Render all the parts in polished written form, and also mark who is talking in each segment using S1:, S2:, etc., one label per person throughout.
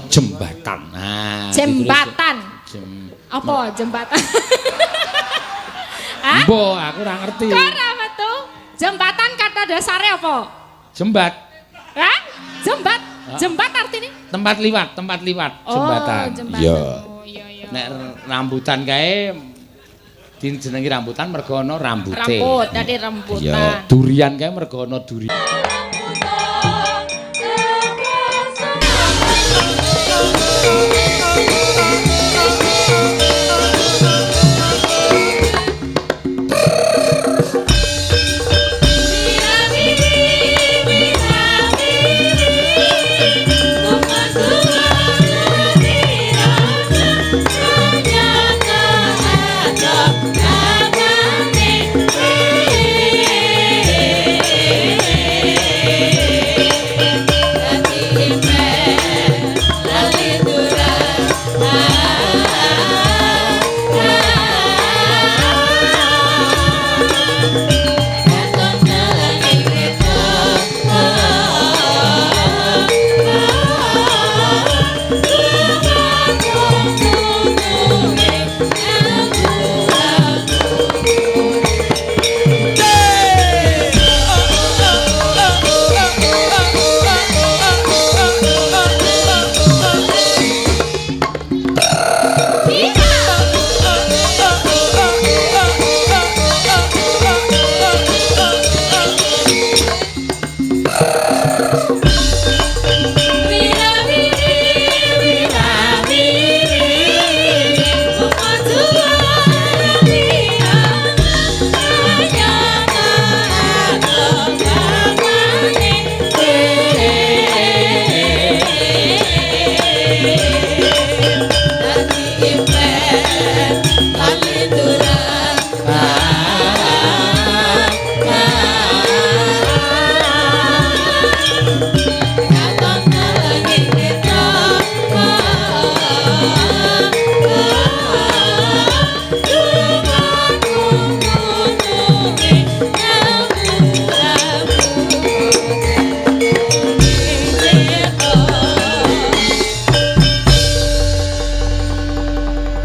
S1: jembatan. Nah,
S2: jembatan. Apa jembatan? Hah?
S1: Mbok, aku ora ngerti.
S2: Kok ora metu? Jembatan kata dasarnya apa?
S1: Jembat.
S2: Hah? Jembat. Jembat artinya?
S1: Tempat liwat, jembatan.
S2: Jembatan.
S1: Iya.
S2: Oh, iya.
S1: Nek rambutan kae dijenengi rambutan mergo ana rambute.
S2: Rambut, tadi rambutan.
S1: Iya, durian kae mergo ana durian.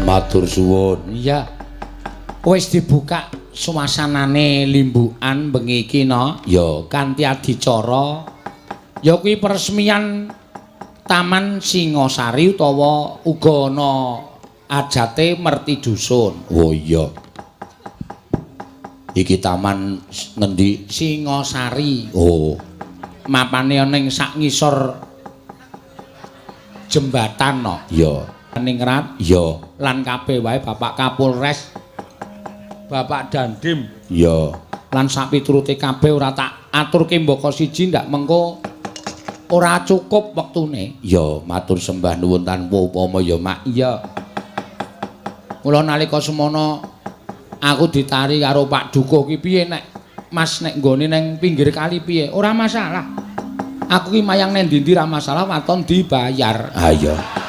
S1: Matur suwun. Iya. Wis dibuka suasanane limbukan bengi iki no. Ya kanthi adicara ya kuwi peresmian Taman Singasari utawa uga ana ajate Merti Dusun. Oh iya. Iki taman ngendi? Singasari. Oh. Mapane ning sak ngisor jembatan no. Iya. Ningrat ya lan kabeh wae Bapak Kapolres Bapak Dandim ya lan sak piturute kabeh ora tak aturke mbaka siji ndak mengko ora cukup wektune ya matur sembah nuwun tanpa upama ya Mak iya mula nalika semono aku ditari karo Pak Dukuh ki piye nek Mas nek nggone nang pinggir kali piye ora masalah aku ki mayang nang ndi-ndi ora masalah waton dibayar ha iya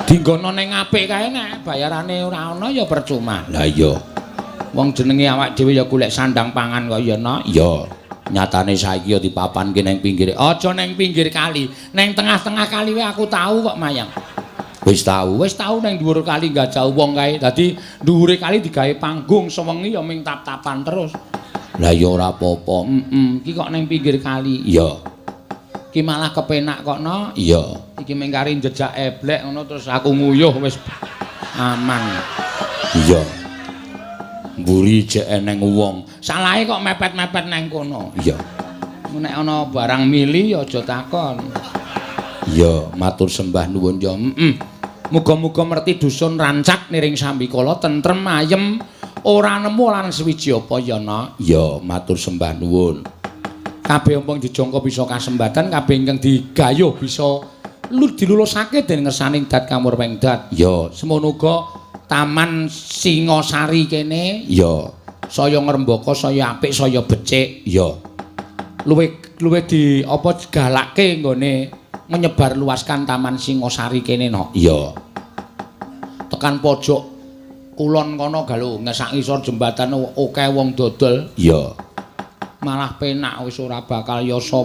S1: dinggono ning apik kae nek bayarane ora ana ya percuma. Lah iya. Wong jenenge awak dhewe ya golek sandang pangan kok ya no. Iya. Nyatane saiki ya dipapanke ning pinggire. Aja ning pinggir kali, ning tengah-tengah kali wae aku tahu kok mayang. Wis tahu ning dhuwur kali gajah wong kae. Dadi dhuwure kali digawe panggung sewengi ya ming tap-tapan terus. Lah ya ora apa-apa. Iki kok ning pinggir kali. Iya. Ki malah kepenak kok no. Iya. Iki mengkari jejak eblek ngono terus aku nguyuh wis aman. Iya. Mburi jek eneng wong. Salahe kok mepet-mepet nang kono. Iya. Nek ana barang mili ya aja takon. Iya, matur sembah nuwun ya. Muga-muga Merti Dusun rancak niring sambikala tentrem ayem ora nemu lan swiji apa ya no. Iya, matur sembah nuwun. Kabeh umpang dijangka bisa kasembatan, kabeh ingkang digayuh bisa dilulusake dening ngersaning dat kamur pengdat. Ya, semono uga Taman Singasari kene ya saya ngrembaka, saya apik, saya becik. Ya. Luwih di apa galakke nggone menyebar luaskan Taman Singasari kene no. Ya. Tekan pojok kulon kono galu ngesak ngisor jembatan akeh wong dodol. Ya. Malah penak wis ora bakal yasa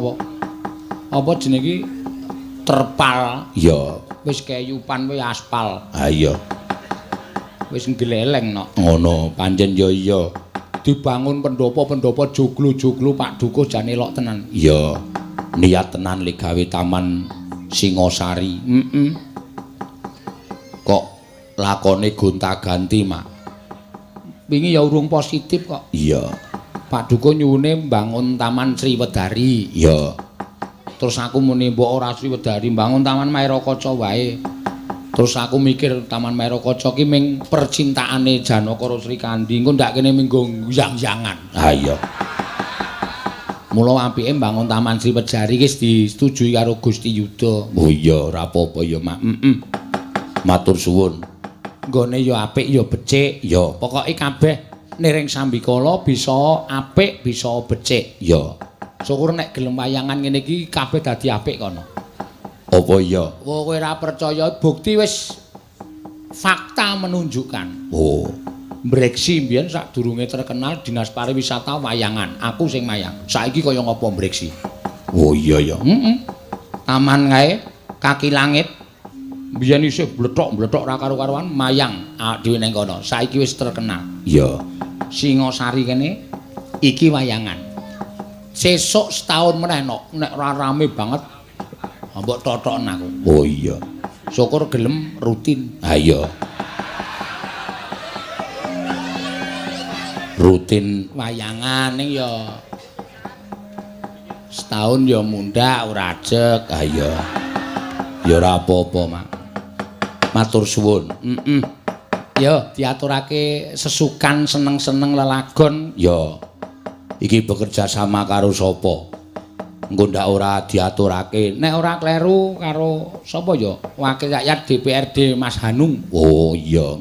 S1: apa jenenge iki terpal.
S3: Ya,
S1: Wis keyupan wae aspal.
S3: ha iya.
S1: Wis ngleleng no.
S3: Ngono, pancen ya iya.
S1: Dibangun pendopo-pendopo joglo-joglo Pak Dukuh jan elok tenan.
S3: Ya, niat tenan lek gawe taman Singosari. Kok lakone gonta-ganti, Mak?
S1: Wingi ya urung positif kok.
S3: Iya.
S1: Pak Dukuh nyuwune mbangun Taman Sriwedari.
S3: Iya.
S1: Terus aku muni mbok ora Sriwedari mbangun Taman Mairakaca wae. Terus aku mikir Taman Mairakaca ki ming percintaane Janaka karo Srikandi, engko ndak kene minggo yang-yangan.
S3: Ha iya.
S1: Mula apike mbangun Taman Sriwedari ki disetujui karo Gusti Yuda.
S3: Oh iya, ora apa-apa ya, Mak. Matur suwun.
S1: Nggone ya apik ya becik.
S3: Ya,
S1: Pokoke kabeh niring sambikala bisa apik, bisa becik.
S3: ya.
S1: Syukur nek gelem wayangan ngene iki kabeh dadi apik kono.
S3: Apa iya?
S1: Kowe ora percaya bukti wis fakta menunjukkan.
S3: Oh,
S1: Breksi mbiyen sadurunge terkenal Dinas Pariwisata wayangan. Aku sing mayang. Saiki kaya ngapa Breksi?
S3: oh iya ya.
S1: Taman kae kaki langit. Biyen isih bletok-bletok ra karo-karuan mayang dhewe ning kono. Saiki wis terkenal.
S3: Ya.
S1: Singosari kene iki wayangan. Sesuk setahun meneh nek ora rame banget mbok totoken aku.
S3: Oh iya.
S1: Syukur gelem rutin.
S3: Ha iya. Rutin
S1: Wayangan ning ya setahun ya mundhak ora ajeg.
S3: ha iya. Ya ora apa-apa, Mak. Matur suwun.
S1: Ya diaturake sesukan seneng-seneng lelagon.
S3: Ya. Iki bekerja sama karo sapa? Engko ndak ora diaturake.
S1: Nek ora kleru karo sapa ya? Wakil rakyat DPRD Mas Hanung.
S3: Oh iya.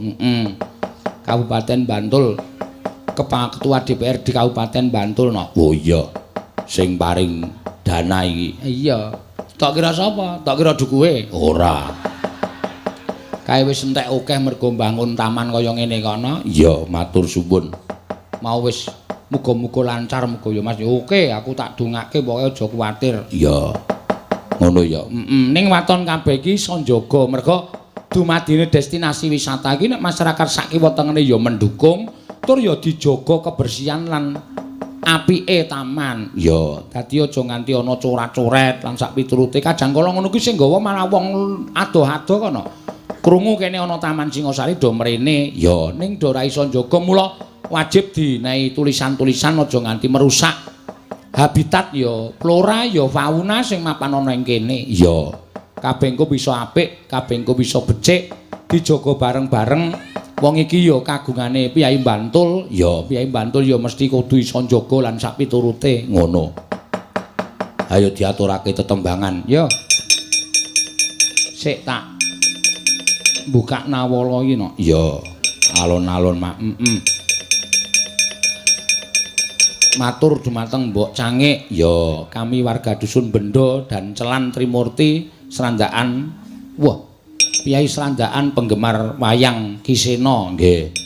S1: Kabupaten Bantul. Ketua DPRD Kabupaten Bantul no.
S3: Oh iya. Sing paring dana iki.
S1: Iya. Tak kira sapa? Tak kira dukuhe.
S3: Ora.
S1: Kae wis entek akeh mergo mbangun taman kaya ngene kono.
S3: Iya, matur suwun.
S1: Mau wis muga-muga lancar muga ya Mas. Oke, aku tak dongake pokoke aja kuwatir.
S3: Iya. Ngono ya.
S1: Ning waton kabeh iki iso njaga mergo dumadine destinasi wisata iki nek masyarakat sak kiwa tengene ya mendukung tur ya dijaga kebersihan lan apike taman.
S3: Ya,
S1: Dadi aja nganti ana corat-coret lan sak piturute. Kadang kala ngono kuwi sing nggawa malah wong adoh-adoh kono. Krungu kene ana Taman Singosari do mrene, ya ning do ora iso njaga mula wajib dinehi tulisan-tulisan aja nganti merusak habitat ya flora ya fauna sing mapan ana ing kene.
S3: ya.
S1: Kabeh engko bisa apik, kabeh engko bisa becik, dijaga bareng-bareng. Wong iki ya kagungane Piyai Bantul,
S3: Ya.
S1: Piyai Bantul ya mesti kudu iso njaga lan sak piturute.
S3: Ngono. Ayo diaturake tetembangan.
S1: Ya. Sik tak buka nawala iki no.
S3: Ya, alon-alon Mak.
S1: Matur dumateng Mbok Cangik,
S3: Ya,
S1: kami warga dusun Bendo dan Celan Trimurti Serandaan. Wah, Piyai Serandaan penggemar wayang Kisena
S3: nggih.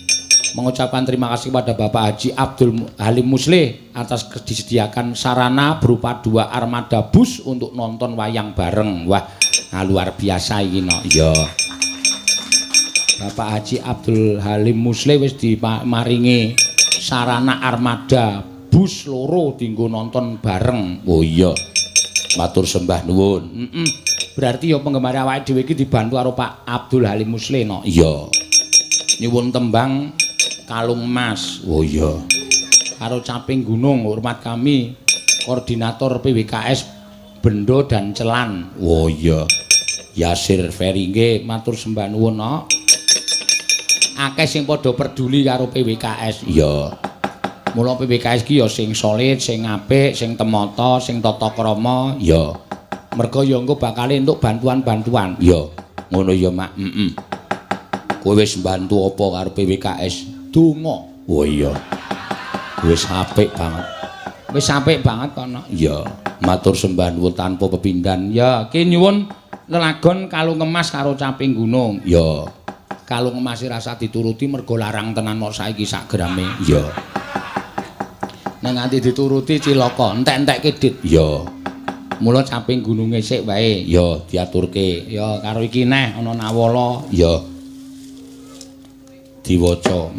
S1: mengucapkan terima kasih kepada Bapak Haji Abdul Halim Muslih atas disediakan sarana berupa 2 armada bus untuk nonton wayang bareng. Wah, luar biasa iki no.
S3: Ya,
S1: Bapak Haji Abdul Halim Muslih wis dimaringi sarana armada bus loro dienggo nonton bareng.
S3: oh iya. Matur sembah nuwun.
S1: Berarti ya penggemar awake dhewe iki dibantu karo Pak Abdul Halim Muslih no.
S3: Iya.
S1: Nyuwun tembang Kalung Emas
S3: Oh iya.
S1: karo Caping Gunung, hormat kami koordinator PWKS Bendo dan Celan.
S3: Oh iya.
S1: Yasir Ferry nggih matur sembah nuwun no. Akeh sing padha peduli karo PWKS.
S3: Iya.
S1: Mula PWKS ki ya sing solid, sing apik, sing temata, sing tata krama.
S3: Ya.
S1: Merga ya engko bakal entuk bantuan-bantuan.
S3: Ya. Ngono ya, Mak. Kowe wis mbantu apa karo PWKS?
S1: Donga.
S3: Oh iya. Wis apik banget.
S1: Wis apik banget kono.
S3: Ya. Matur sembah nuwun tanpa pepindhan.
S1: Ya, ki nyuwun lelagon Kalung Emas karo Caping Gunung.
S3: Ya.
S1: Kalung Emas rasa dituruti mergo larang tenan mok saiki sak grame.
S3: Ya.
S1: Nek nganti dituruti cilaka, entek-entekke dit.
S3: Ya.
S1: Mula caping gununge sik wae. Ya diaturke. Ya karo iki neh ana Nawala. Ya. Diwaca.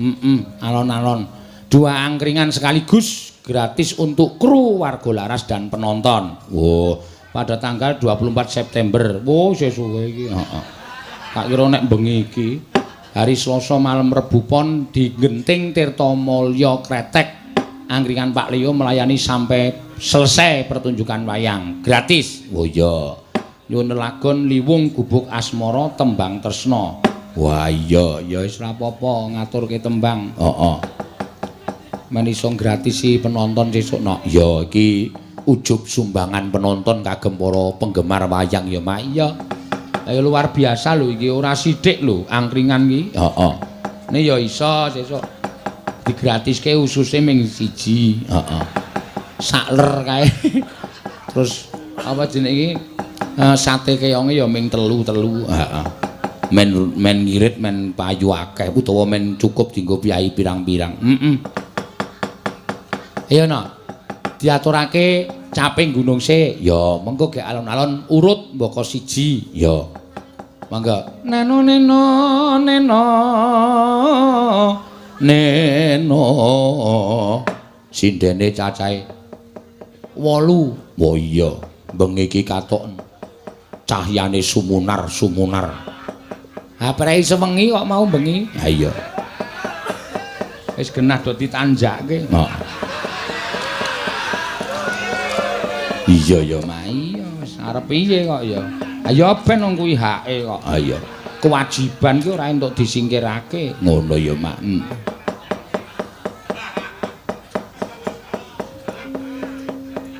S1: Alon-alon. 2 angkringan sekaligus gratis untuk kru warga laras dan penonton. Wo, pada tanggal 24 September. Wo, sesuwe iki. Heeh. Tak kira nek bengi iki hari Selasa malam Rebu Pon di Genting Tirtamulya Kretek. Angkringan Pak Leo melayani sampai selesai pertunjukan wayang gratis. Oh iya. Nyuwun lagon liwung gubuk asmara tembang tresna. Wah iya, ya wis ora apa-apa ngaturke tembang. Heeh. Men iso gratisi penonton sesuk nok. Ya iki ujub sumbangan penonton kagem para penggemar wayang ya Mak. Iya. Ayo luar biasa lho iki ora sithik lho angkringan iki. Heeh. Ini ya iso sesuk digratiske ususe ming 1. Heeh. Sakler kae. Terus apa jenenge iki? Sate keonge ya ming 3. Heeh. Men ngirit men payu akeh utawa men cukup dienggo piyai pirang-pirang. Ayo no. Diaturake caping gunung sik. Ya, mengko ge alon-alon urut mbaka 1. Ya. Mangga. Neno neno neno. Neno sindene cacahe 8. Oh iya, bengi iki katok cahyane sumunar. Ha prei sewengi kok mau bengi? Ha iya. Wis genah do ditanjakke. Heeh. Iya ya, Mai. Wis arep piye kok ya? Ha ya ben wong kuwi hake kok. Ha iya. Kewajiban ki ora entuk disingkirake. Ngono ya, Mak.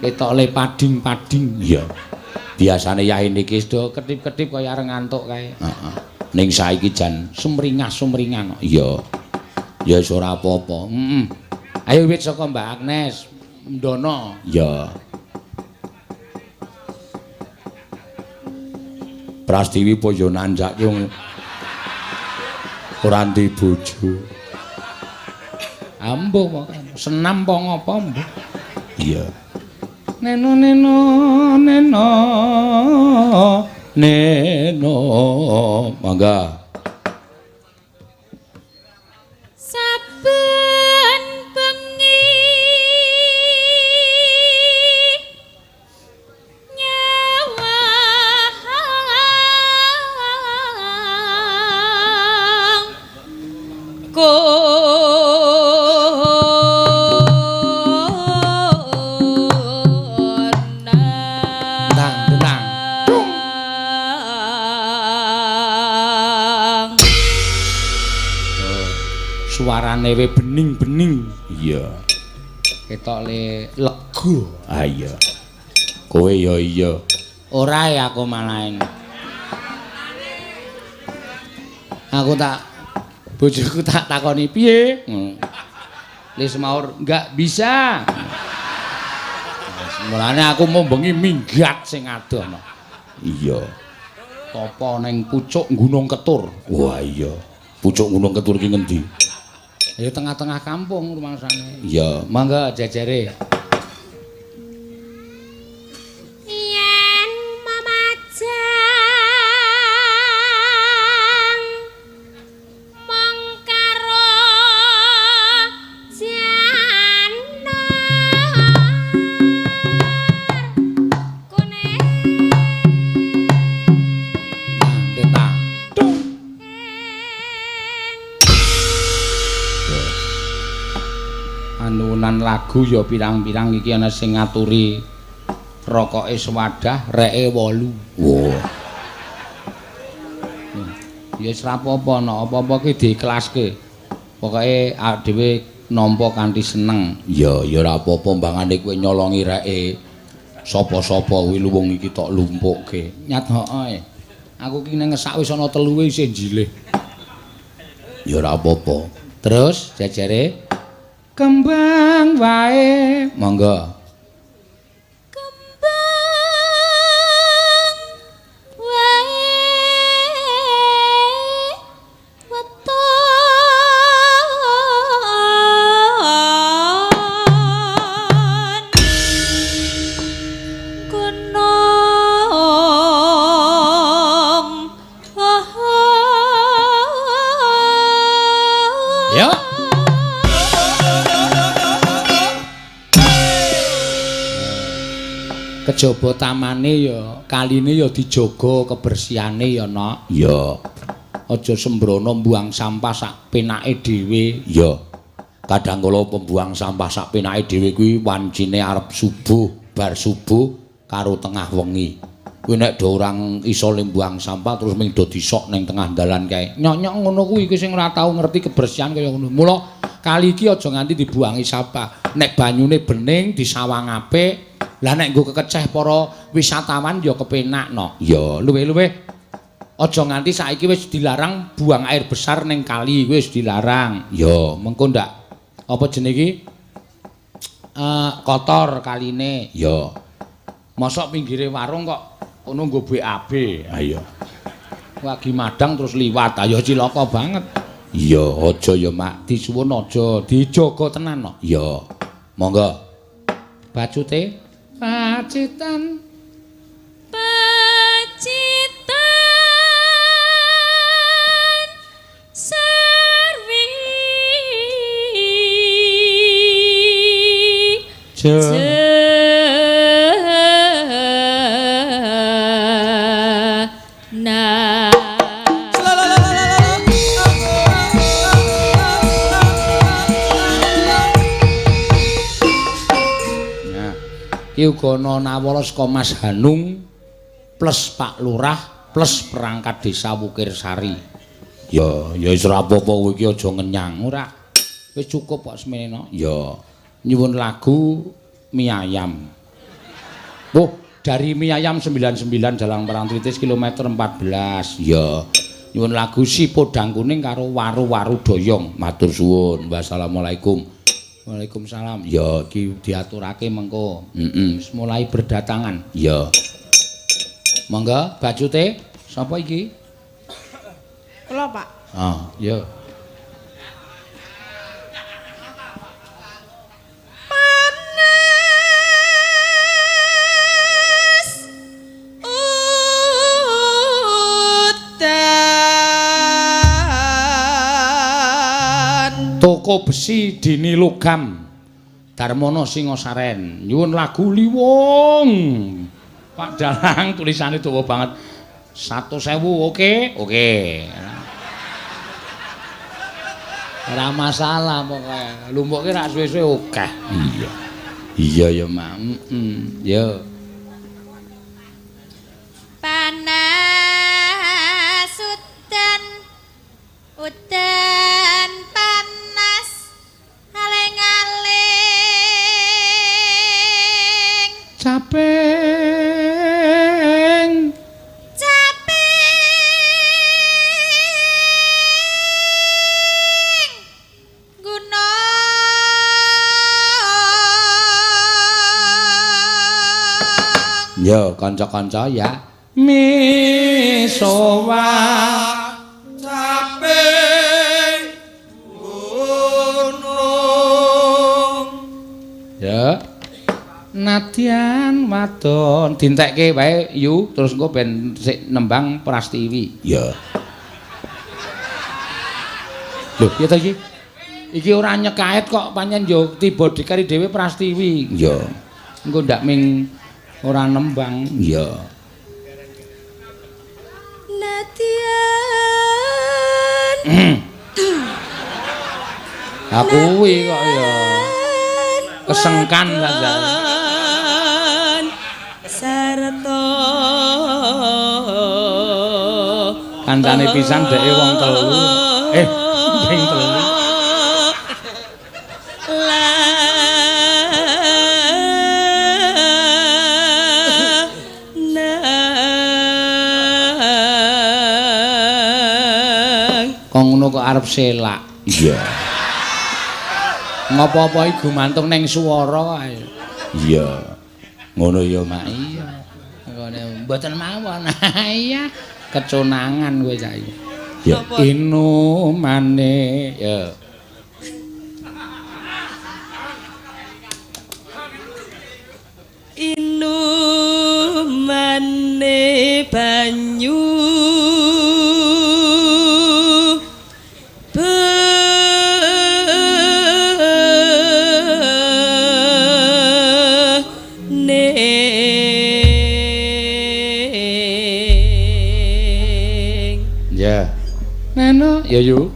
S1: Ketok le pading-pading. Iya. Biasane yae niki sedo ketip-ketip kaya areng ngantuk kae. Heeh. Ning saiki jan sumringah-sumringan. Iya. Ya wis ora apa-apa. Ayo wit saka Mbak Agnes. Ndono. Ya. Prastiwi poyo nanjake wong ora ndek bojo. Ambuh kok senam apa ngopo mbuh. Iya. Neno neno neno neno mangga.
S2: Saben bengi
S1: suarane we bening-bening. Iya. Ketok le lega. Ah iya. Kowe ya iya. Ora ya aku malahan. Aku tak bojoku tak takoni piye? Lis maur enggak bisa. Mulane aku mau bengi minggat sing adoh. Iya. Apa ning pucuk Gunung Ketur? Wah iya. Pucuk Gunung Ketur ki ngendi? Ya tengah-tengah kampung rumangsane. Iya, mangga jajare.
S2: Yen mamajang mong karo janar kuning
S1: Tetang. Anunan lagu ya pirang-pirang iki ana sing ngaturi rokoke sewadah reke 8. Wow. Ya wis ra apa-apa no, apa-apa ki diikhlaske. Pokoke awake dhewe nampa kanthi seneng. Ya ya ora apa-apa mbangane kowe nyolongi reke sapa-sapa kuwi luwung iki tok lumpukke. Nyat heeh. Aku ki ning ngesak wis ana 3 isih jilih. Ya ora apa-apa. Terus jajare kembang wae monggo
S2: kembang wae weton kono
S1: kejaba tamane ya kaline ya dijaga kebersihane ya Nok.
S3: Ya.
S1: Aja sembrono mbuang sampah sak penake dhewe.
S3: Ya. Kadang kala pembuang sampah sak penake dhewe kuwi wancine arep subuh, bar subuh karo tengah wengi. Kuwi nek do orang iso mbuang sampah terus ming do disok ning tengah dalan kae.
S1: Nyok-nyok ngono kuwi iki sing ora tau ngerti kebersihan kaya ngono. Mula kali iki aja nganti dibuangi sampah. Nek banyune bening disawang apik, lah nek nggo kekeceh para wisatawan ya kepenak no.
S3: Ya,
S1: Luwih-luwih aja nganti saiki wis dilarang buang air besar ning kali, wis dilarang.
S3: ya,
S1: Mengko ndak apa jenenge iki? Kotor kaline.
S3: ya.
S1: Mosok pinggire warung kok ono nggo BAB.
S3: Ayo.
S1: Lagi madang terus liwat. Ayo cilaka banget.
S3: Iya, aja ya, Mak.
S1: Disuwun aja, dijaga tenan no.
S3: Ya. Monggo.
S1: Bacute pacitan
S2: sarwi
S1: Ki uga ana nawala saka Mas Hanung plus Pak Lurah plus perangkat desa Wukir Sari.
S3: Ya, ya wis ora apa-apa kowe iki aja ngenyang.
S1: Ora. Wis cukup kok semene no.
S3: Ya.
S1: Nyuwun lagu Mie Ayam. Oh, dari Mie Ayam 99 Jalang Parangtritis kilometer 14.
S3: Ya.
S1: Nyuwun lagu Si Podang Kuning karo Waru-waru Doyong.
S3: Matur suwun.
S1: Wassalamualaikum. Waalaikumsalam.
S3: Ya,
S1: Iki diaturake mengko.
S3: Wis
S1: Mulai berdatangan.
S3: Ya.
S1: Monggo bacute sapa iki?
S2: Kula, Pak.
S1: Ah, ya.
S2: Panas udan.
S1: Toko besi Dini Logam. Darmono Singosaren. Nyuwun lagu Liwong. Pak Dalang tulisane dawa banget. 100.000 oke? Oke. Ora masalah pokoke. Lumpuke rak suwe-suwe oke.
S3: Iya. Iya ya, Mak.
S1: Ya.
S2: Panas udan udan panas aling-aling
S1: Caping.
S2: caping gunung.
S1: Ya, kanca-kanca ya. Misowa caping gunung. Ya. Nadyan wadon dintekke wae yu terus engko ben sik nembang Prastiwi.
S3: Ya.
S1: Lho, ya ta iki? Iki ora nyekaet kok pancen yo tiba dikari dhewe Prastiwi.
S3: Ya.
S1: Engko ndak ming ora nembang.
S3: Ya.
S2: Nadyan
S1: Aku kuwi kok ya kesengkan saja.
S2: Sarta
S1: Kancane pisan dheke wong telu. Ping telu. Kok ngono kok arep selak.
S3: Iya.
S1: Ngopo-opo iki gumantung ning swara ae.
S3: Iya. Ngono ya, Mak.
S1: Iya. Ngene mboten mawon. Iya, keconangan kowe saiki.
S3: Ya.
S1: Inumane ya.
S2: Inumane banyu
S1: Ya. Neno, ya yuk.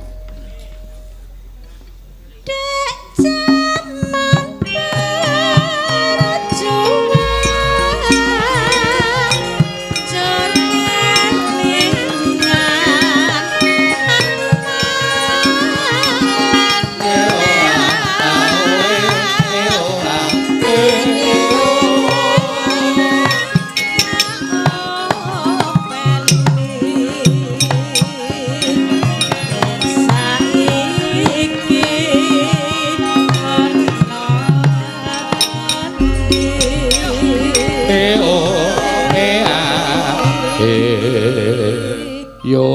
S1: Yo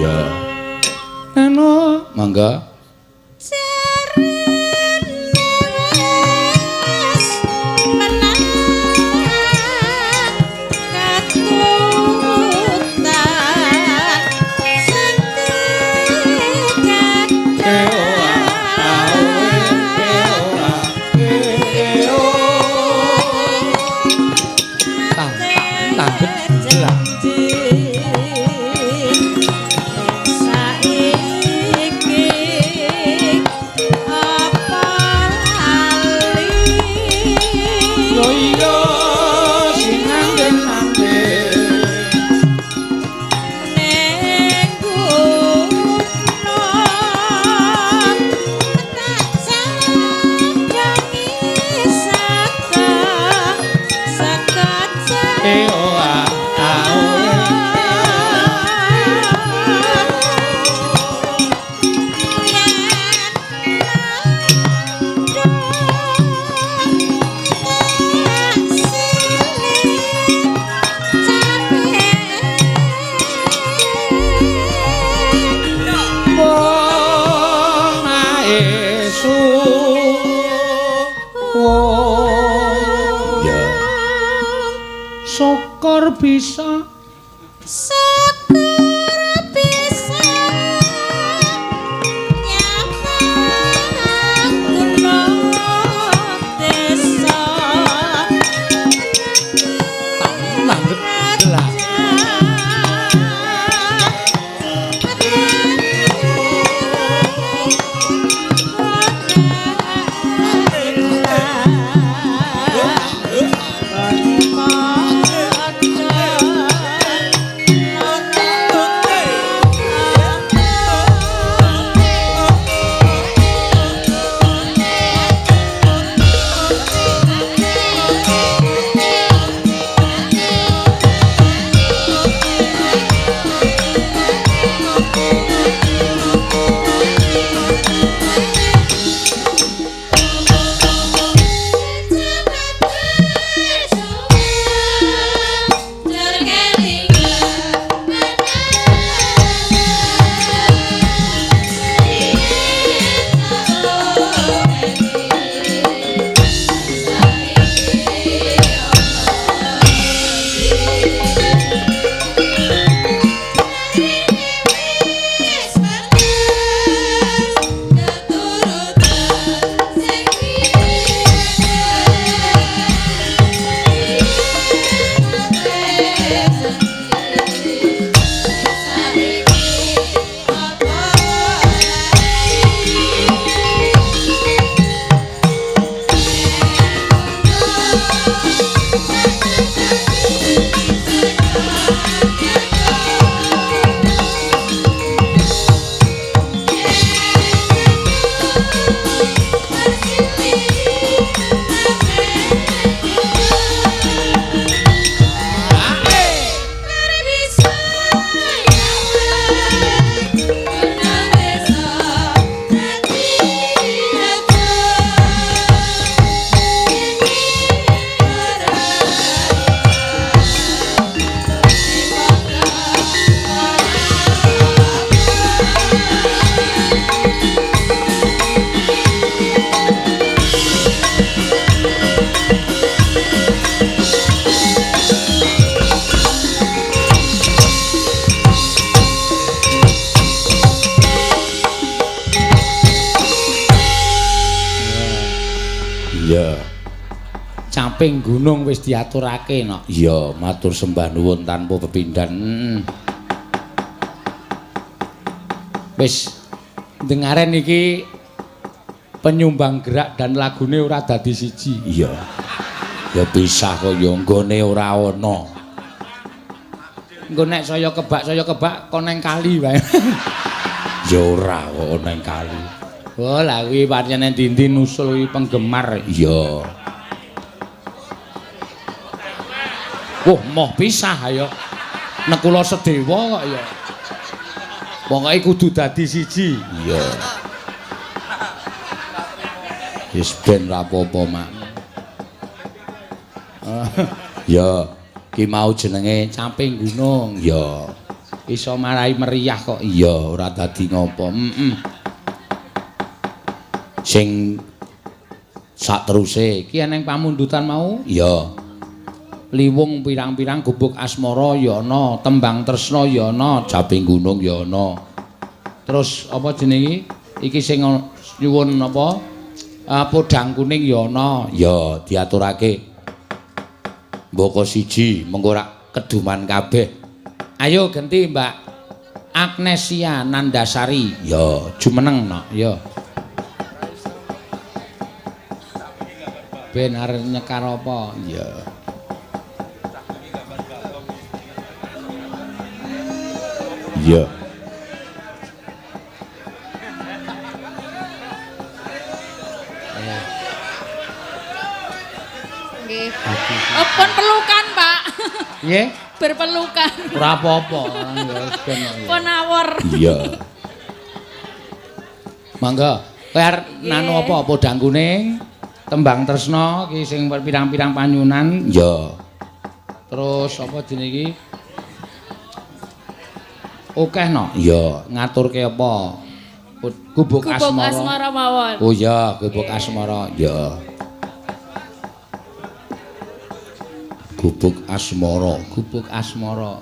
S1: ya anu mangga bisa
S2: syukur bisa nyapa kula desa
S1: nanggep lah caping gunung wis diaturake no.
S3: Iya, matur sembah nuwun tanpa pepindhan.
S1: Wis dengaren iki penyumbang gerak dan lagune ora dadi siji.
S3: Iya. Ya pisah kok ya nggone ora ana.
S1: Engko nek saya kebak kon neng kali wae.
S3: Ya ora kok neng kali.
S1: Oh, lah kuwi pancen ndi-ndi nusul kuwi penggemar.
S3: Iya.
S1: Wah, moh pisah ayo. Nek kula sedewa kok ya. Pokoke kudu dadi siji.
S3: Iya. Wis ben ra apa-apa, Mak. Ya, ki mau jenenge Caping Gunung. Ya.
S1: Iso marai meriah kok.
S3: Iya, ora dadi ngopo. Sing sateruse
S1: Ki eneng pamundutan mau
S3: ya
S1: liwung pirang-pirang gubuk asmara ya ana, tembang tresna ya ana,
S3: Caping Gunung ya ana.
S1: terus apa jenenge iki sing nyuwun apa podang kuning ya ana.
S3: Ya diaturake. Mboko siji mengko ora keduman kabeh.
S1: Ayo ganti Mbak Agnesia Nandasari.
S3: Ya
S1: Jumeneng no. Ya. Ben arep nyekar apa?
S3: ya. Ya.
S2: Nggih. Pun pelukan, Pak.
S1: Nggih.
S2: Berpelukan.
S1: Ora apa-apa. Ya wis ben.
S2: Pun awor.
S3: Iya.
S1: Mangga, kowe arep nanu apa? Podang kuning, tembang tresna iki sing pirang-pirang panyunan.
S3: Ya.
S1: Terus apa jenenge iki? Okeh no.
S3: Ya.
S1: Ngaturke apa? Gubuk asmara.
S2: Asmara mawon.
S3: Oh ya, gubuk asmara. Ya. Gubuk asmara.
S1: Gubuk asmara.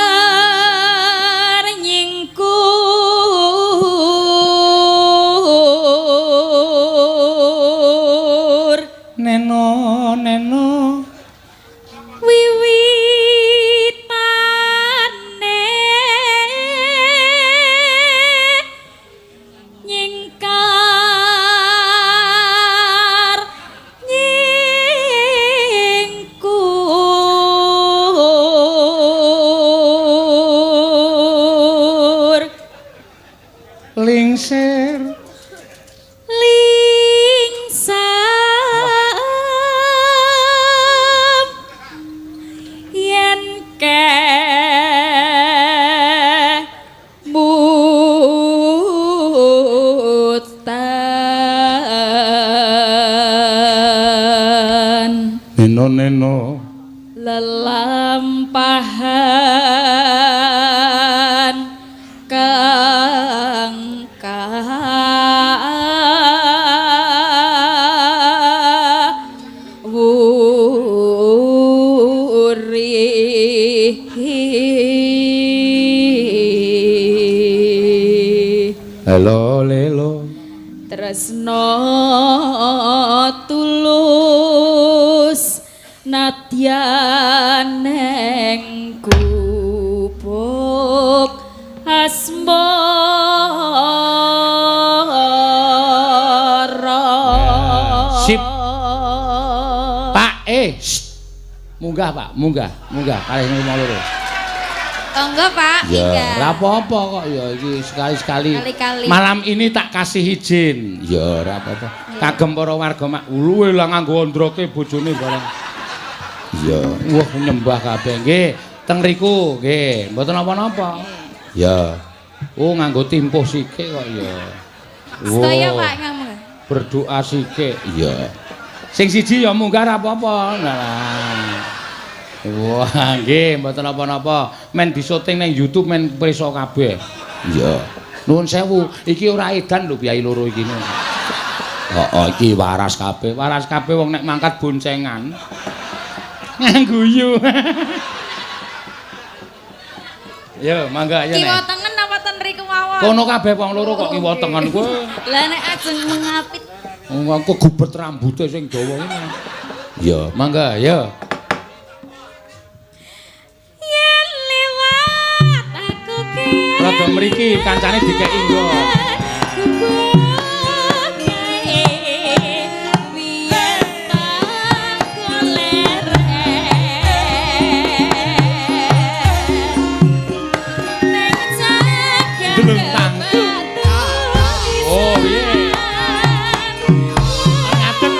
S2: Nyingkar nyingkur
S1: Neno neno
S2: wiwitane nyingkar nyingkur
S1: lingsir
S2: lingsam yen kemutan
S1: neno neno
S2: lelampahan kang wuri
S1: halo lelo
S2: tresno tulus nadyan neng gubuk asmara.
S1: Sip. Pak munggah Pak munggah kalih nomor loro.
S2: Enggak, Pak.
S3: Ya.
S2: Enggak.
S1: Ora apa-apa kok ya iki sekali-sekali.
S2: Kali-kali.
S1: Malam ini tak kasih izin.
S3: Ya ora apa-apa.
S1: Kagem para warga mak ulu lah nganggo ndroke bojone bareng.
S3: Ya.
S1: Wah nyembah kabeh nggih. Teng riku nggih, mboten napa-napa.
S3: Ya.
S1: Oh nganggo timpuh sikik kok ya.
S2: Sedaya,
S1: Wow.
S2: Pak, ngomong.
S1: Berdoa sikik.
S3: Ya.
S1: Sing siji ya munggah ra apa-apa. Nah. Wah, nggih, mboten napa-napa. Men disyuting ning YouTube men preso kabeh.
S3: Ya.
S1: Nuwun sewu, iki ora edan lho Kyai loro iki.
S3: Oh, iki waras kabeh.
S1: Waras kabeh wong nek mangkat boncengan. Ngguyu. Yo, mangga ayo
S2: Kiwa
S1: nek.
S2: tengen apa ten riku mawon?
S1: Kono kabeh wong loro kok kiwa tengen kowe.
S2: Lah nek ajeng mengapit
S1: Wong aku gubet rambute sing dawa ngene.
S3: Ya, mangga ya.
S2: Yen liwat aku ki.
S1: Rada mriki kancane dikeki nggo. Deleng tangku. Oh, piye? Ngaten.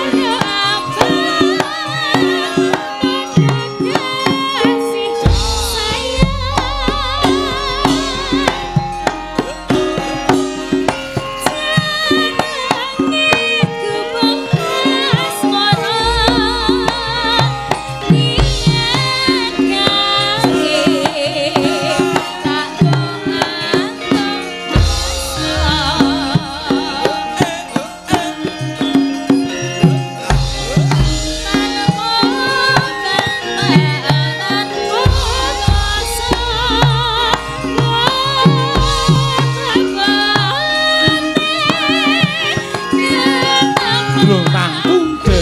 S1: Deleng tangku de.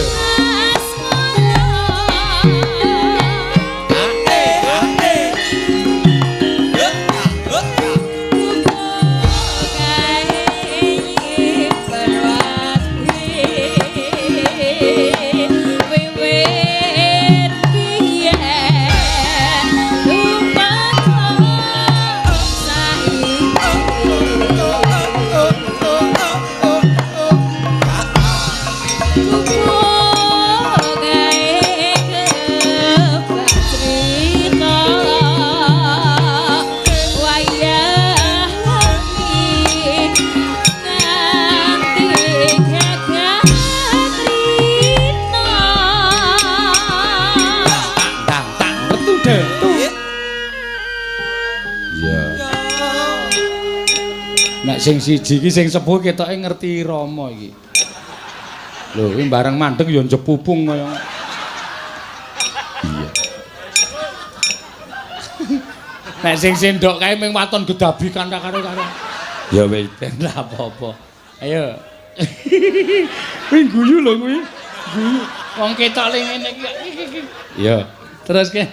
S1: Nek sing siji iki sing sepuh ketoke ngerti Rama iki. Lho, iki bareng mandeg ya njepupung kaya. Iya. Nek sing sendok kae ming waton gedabi karo-karo. Ya wis ben lah apa-apa. Ayo. Kuwi guyu lho kuwi. Guyu. Wong ketok ling ngene iki. Ya, terus ke.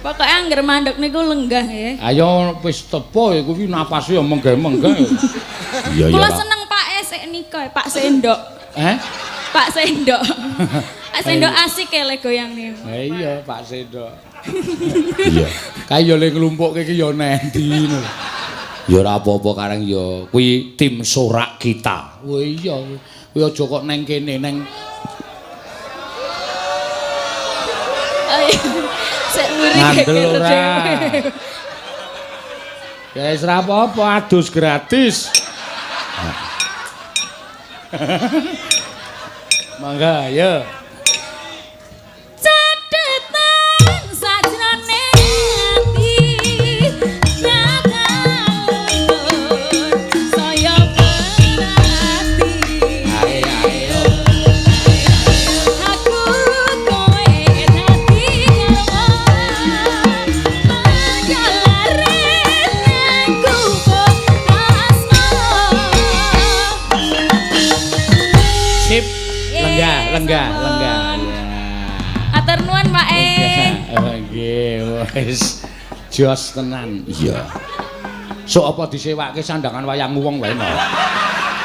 S2: Pokoke angger mandeg niku lenggah ya.
S1: Ayo wis tepo ya kuwi napase ya menggah-menggah ya. Iya ya.
S2: Kula seneng Pak Esek nika, Pak Sendok. Pak Sendok. Pak Sendok asik ya le goyang niku.
S1: Ha iya Pak Sendok. Iya. Kae ya le nglumpukke iki ya nendi ngono. Ya ora apa-apa kareng ya kuwi tim sorak kita. Oh iya. Kuwi aja kok neng kene neng
S2: Sek mburi
S1: ngandel ora. Ya wis ora apa-apa adus gratis. Mangga ya.
S2: Catetan sajrone ati jagalun saya berarti.
S1: Ayo.
S2: Aku kowe dadi manjalare nang kubur asmara.
S1: Sip. Lenggah.
S2: Atur nuwun Pak
S1: Nggih, wis jos tenan.
S3: Iya.
S1: Sok apa disewake sandangan wayang wong wae no.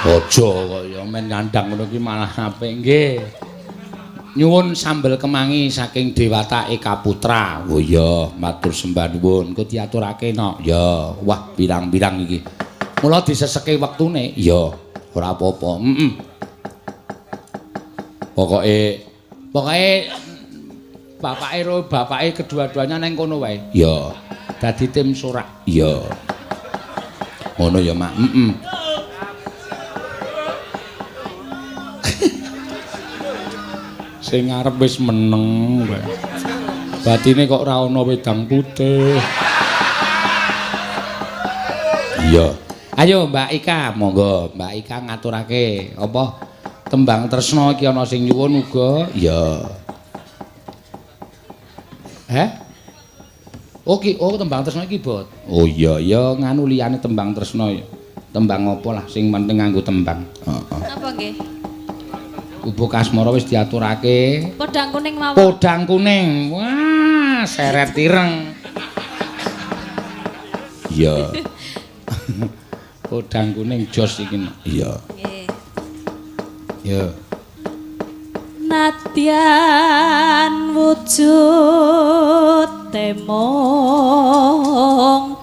S3: Aja kok
S1: Ya men nyandang ngono ki malah apik nggih. Nyuwun sambel kemangi saking Dewata Eka Putra.
S3: Oh iya, matur sembah nuwun.
S1: Engko diaturake no.
S3: Ya, wah pirang-pirang iki.
S1: Mula diseseke wektune.
S3: Ya, ora apa-apa.
S1: Pokoke bapake kedua-duanya neng kono wae.
S3: Ya,
S1: dadi tim sorak.
S3: Ya. Ngono ya, Mak.
S1: Sing ngarep wis meneng wae. Batine kok ora ana wedang putih.
S3: Iya.
S1: Ayo Mbak Ika, monggo Mbak Ika ngaturake apa tembang tresna iki ana sing nyuwun uga.
S3: Iya.
S1: Oh tembang tresna iki bot.
S3: Oh iya,
S1: Ya nganu liyane tembang tresna ya. Tembang apa lah sing penting nganggo tembang.
S3: Heeh.
S2: Apa nggih?
S1: Ubuk asmara wis diaturake.
S2: Podang kuning mawon.
S1: Podang kuning. Wah, seret ireng.
S3: Iya.
S1: Podang kuning jos iki.
S3: Iya.
S2: Nggih.
S1: Ya.
S2: Nadyan wujud temong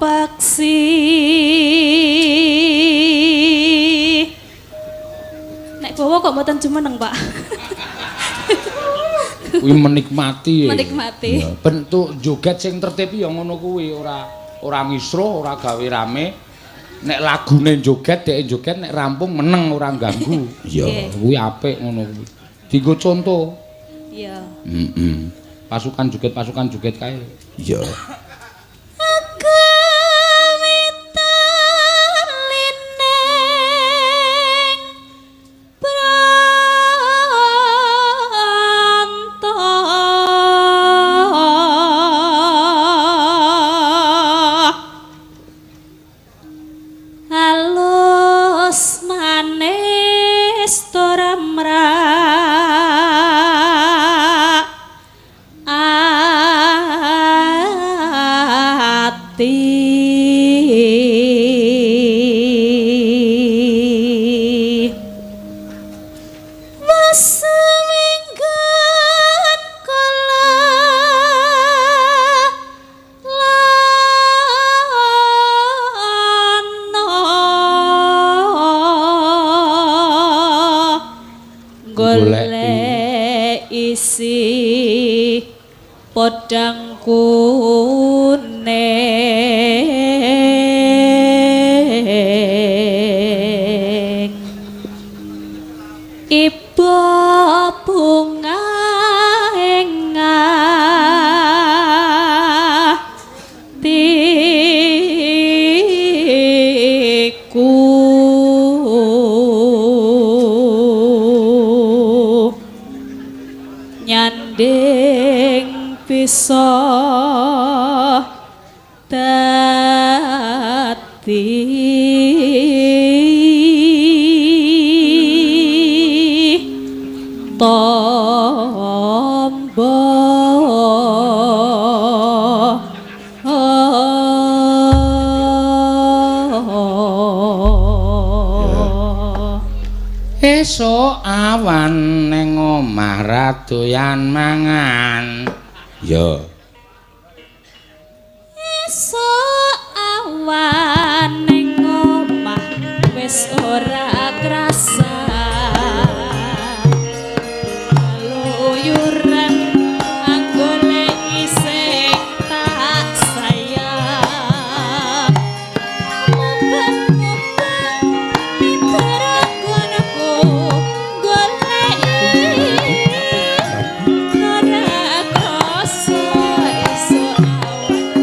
S2: paksi nek bawa kok mboten jumeneng Pak.
S1: Kuwi menikmati.
S2: Menikmati.
S1: Ya, bentuk joget sing tertib ya ngono kuwi, ora misruh, ora gawe rame. Nek lagune joget, dhek joget nek rampung meneng ora ganggu.
S3: Iya.
S1: Kuwi apik ngono kuwi. Dienggo contoh.
S2: Iya.
S1: Pasukan joget kae.
S3: Iya.
S2: Podang kuning ibu bunga hatiku nyanding bisa dadi tombo
S1: esuk awan ning omah radoyan mangan.
S3: Ya.
S2: Esuk awan ning omah wis ora krasa luyuran anggone isih tak sayang mubeng-mubeng diteranggonku golek ora krasa esuk awan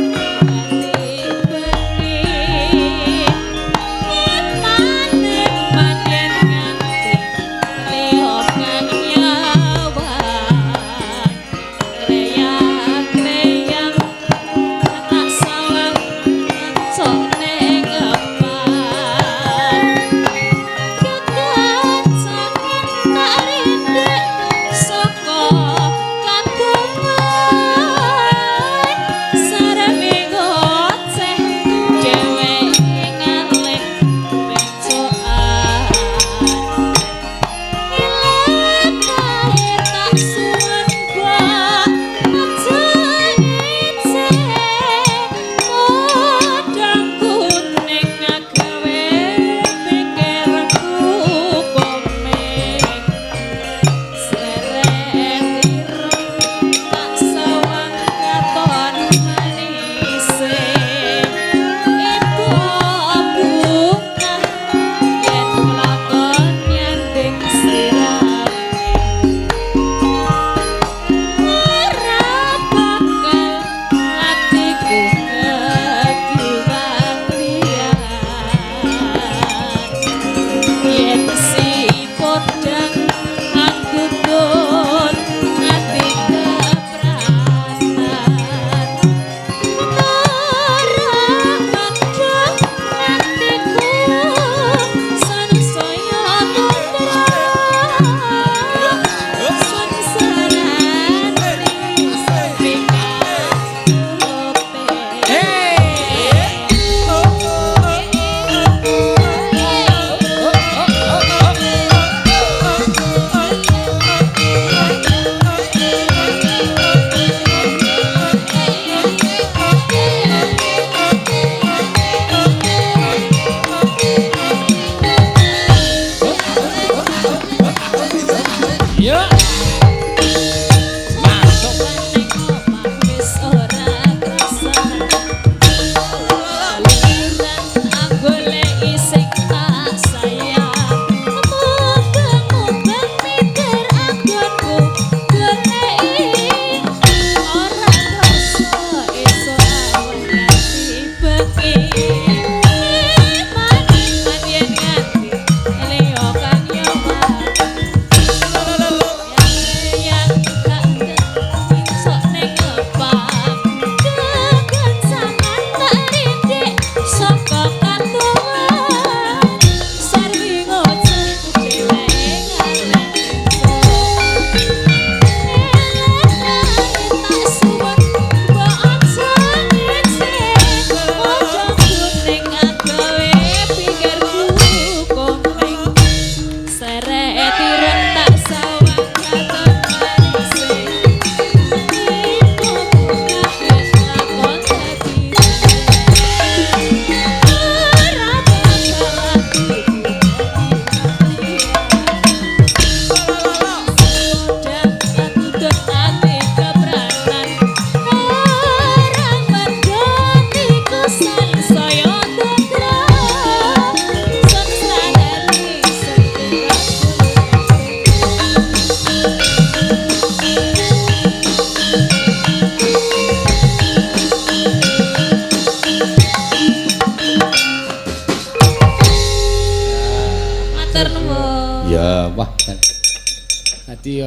S1: dadi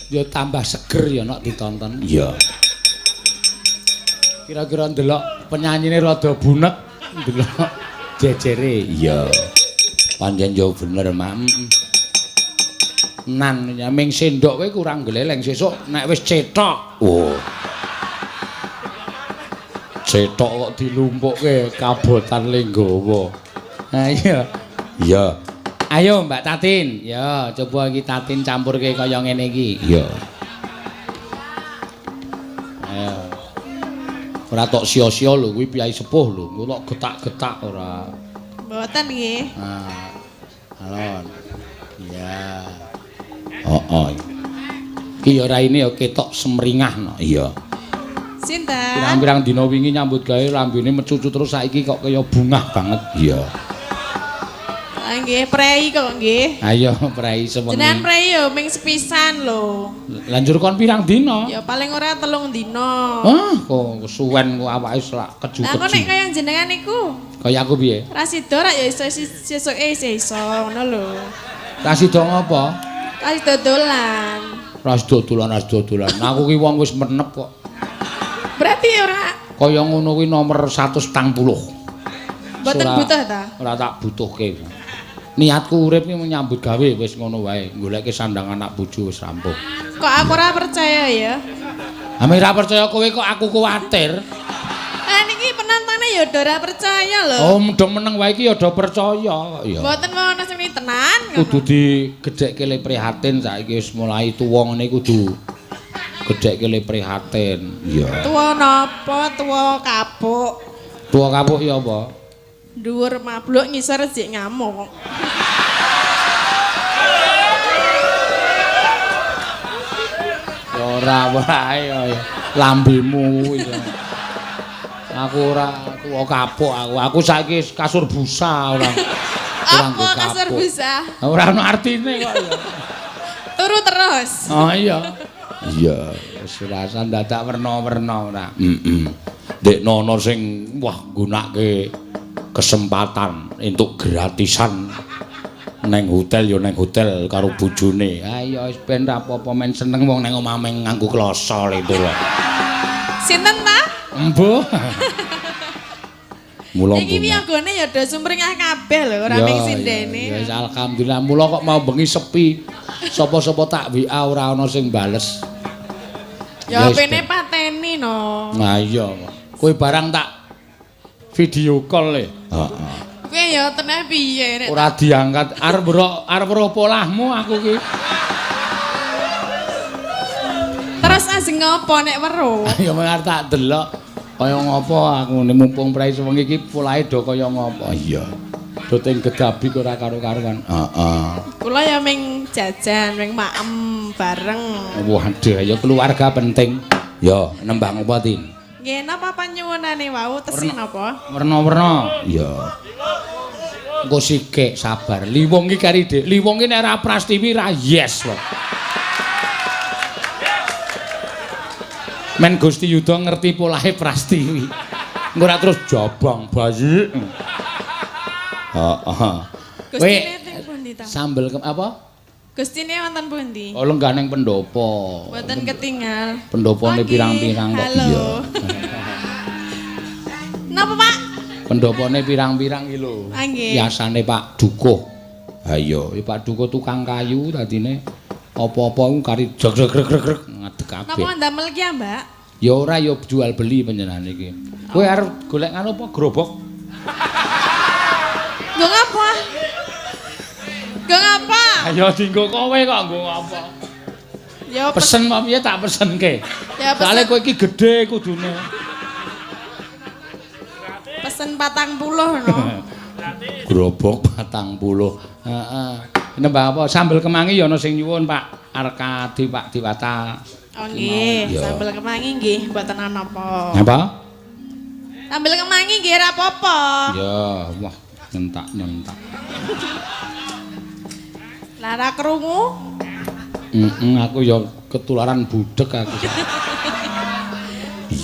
S1: ya tambah seger ya nek ditonton.
S3: Iya.
S1: Kira-kira ndelok penyanyine rada bunek, ndelok jejere.
S3: Iya. Pancen yo bener, Mak.
S1: Nan nyaming sendok kowe kurang gleleng sesuk nek wis cetok.
S3: Oh.
S1: Cetok kok dilumpukke kabotan Lenggawa. Ha iya.
S3: Iya.
S1: Ayo Mbak Tatin, ya coba iki Tatin campurke kaya ngene iki.
S3: Iya.
S1: Ayo. Ora tok sia-sia lho kuwi piyai sepuh lho, kok getak-getak ora.
S2: Mboten nggih.
S1: Nah. Alon. Iya.
S3: Oh.
S1: Iki ya raine ya ketok semringah no.
S3: Iya.
S2: Sinten?
S1: Pirang-pirang dina wingi nyambut gawe lambene mecucu terus saiki kok kaya bungah banget.
S3: Iya.
S2: Ah nggih, prei kok nggih.
S1: Ayo prei sewengi.
S2: Jenengan prei yo ming sepisan lho.
S1: Lanjur kon pirang dina?
S2: Ya paling ora 3 dina.
S1: Hah, kok suwen kok awake selak keju-keju.
S2: Lah kok nek kaya jenengan niku
S1: Kaya aku piye?
S2: Rasido rak ya iso sesuke iso ngono lho.
S1: Rasido ngopo?
S2: Rasido dolan.
S1: Ras dodolan. Aku ki wong wis menep kok.
S2: Berarti ora
S1: Kaya ngono kuwi nomor 140.
S2: mboten butuh ta?
S1: Ora tak butuhke. Niatku urip ki menyambut gawe wis ngono wae. Goleke sandang anak bojo wis rampung.
S2: Kok aku ora percaya ya?
S1: Ame ora percaya kowe kok aku kuwatir.
S2: Niki penantane ya do ora percaya lho.
S1: Oh, mendem meneng wae iki ya do percaya kok ya.
S2: Mboten ana sing tenan.
S1: Kudu digedhekke le prihatin saiki wis mulai tuwa ngene kudu gedhekke le prihatin.
S3: Iya.
S2: Tuwa napa? Tuwa kapuk.
S1: Tuwa kapuk ya apa?
S2: Dhuwur mabluk ngisor jek ngamuk.
S1: Ora wae ya lambemu kuwi. Aku ora tuwa kapuk aku. Aku saiki kasur busa ora.
S2: Apa kasur busa?
S1: Ora ono artine kok ya.
S2: Turu terus.
S1: Oh iya.
S3: Iya.
S1: Wis rasan dadak werna-werna ora.
S3: Dek nono sing wah gunake kesempatan entuk gratisan neng hotel yo neng hotel karo bojone.
S1: Ha iya wis ben ra apa-apa men seneng wong nang omah men nganggo kloso itu lho.
S2: Sinten ta?
S1: Embuh.
S3: Mula
S2: Iki piyagone ya do sumringah kabeh lho, ora ming sindene.
S1: Ya wis alhamdulillah mula kok mau bengi sepi. Sapa-sapa tak WA ora ana sing bales.
S2: Ya HP-ne pateni no.
S1: Nah iya. Kowe barang tak video call le.
S3: Heeh.
S2: Kowe ya teneh piye nek
S1: Ora diangkat arep ro polahmu aku ki.
S2: terus ajeng ngopo nek weruh?
S1: Ya mung arep tak delok kaya ngopo aku mumpung prei sewengi iki polahe do kaya ngopo.
S3: Iya.
S1: Do teng gedabi ora karo-karuan.
S3: Heeh.
S2: Kula ya ming jajan, ming maem bareng.
S1: Waduh, ya keluarga penting.
S3: Ya, nembang apa, Tin?
S2: Nggih, napa panyuwunane wau tesi napa?
S1: Werna-werna.
S3: Iya.
S1: Engko sikik sabar. Liwong iki kari Dik. Liwong iki nek ora Prastiwi ra yes lho. Men Gusti Yuda ngerti polahe Prastiwi. Engko ora terus jabang bayi. Heeh.
S2: Gustine teng pundi ta?
S1: Sambel apa?
S2: Gustine wonten pundi?
S1: Oh lenggah ning pendopo.
S2: Mboten ketinggal.
S1: Pendopone
S2: Oke,
S1: pirang-pirang kok.
S2: halo. Napa, Pak?
S1: Pendopone pirang-pirang iki lho.
S2: Ah, nggih.
S1: Biasane Pak Dukuh.
S3: Ha iya.
S1: Pak Dukuh tukang kayu dadine apa-apa ku kari jreg-jreg ngadeg kabeh.
S2: Napa ndamel ki ya, Mbak?
S1: Ya ora ya jual beli panjenengan iki. Kowe arep golek ngono apa gerobak?
S2: Nggo ngapa? Nggo ngapa?
S1: Ayo dienggo kowe kok nggo apa?
S2: Ya
S1: Pesen apa piye tak pesenke.
S2: Ya, pesen.
S1: Soale kowe iki gedhe kudune.
S2: pesen 40 no.
S3: Gerobok
S1: 40. Heeh. Nembang apa? Sambel kemangi ya ana sing nyuwun Pak Arkadi Pak Diwata.
S2: Oh nggih,
S3: Ya.
S2: sambel kemangi nggih mboten ana apa.
S1: Apa?
S2: Sambel kemangi nggih ora apa-apa.
S1: Ya, wah nyentak-nyentak.
S2: Lara krungu?
S1: Aku ya ketularan budek aku.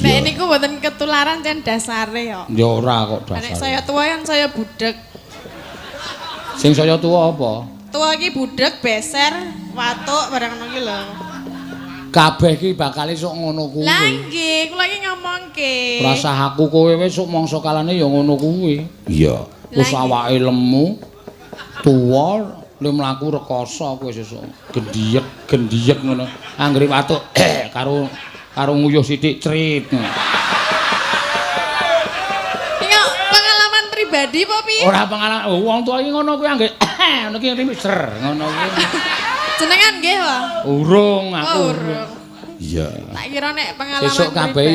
S2: Nek niku mboten ketularan jan dasare kok.
S1: Ya ora kok
S2: Nek
S1: dasar.
S2: saya tua kan saya budek.
S1: Sing saya tuwa apa?
S2: Tua iki budek beser
S4: watuk barang ngono ki lho.
S3: Kabeh ki bakal esuk ngono kuwi.
S4: Lah nggih, kula iki ngomongke.
S3: Rasa aku kowe wis sok mangsa kalane ya ngono kuwi. Iya. Wis awake lemu, tuwa, le mlaku rekoso kowe sesuk. Gendiyek ngono. Anggere watuk karo nguyuh sithik crit.
S4: Pribadi apa piye?
S3: Ora pengalaman. Wong tuwa iki ngono kuwi anggere ngono ki ser ngono kuwi.
S4: Jenengan nggih, Pak?
S3: Urung aku.
S4: Urung.
S3: Iya.
S4: Tak kira nek pengalaman.
S3: Sesuk kabeh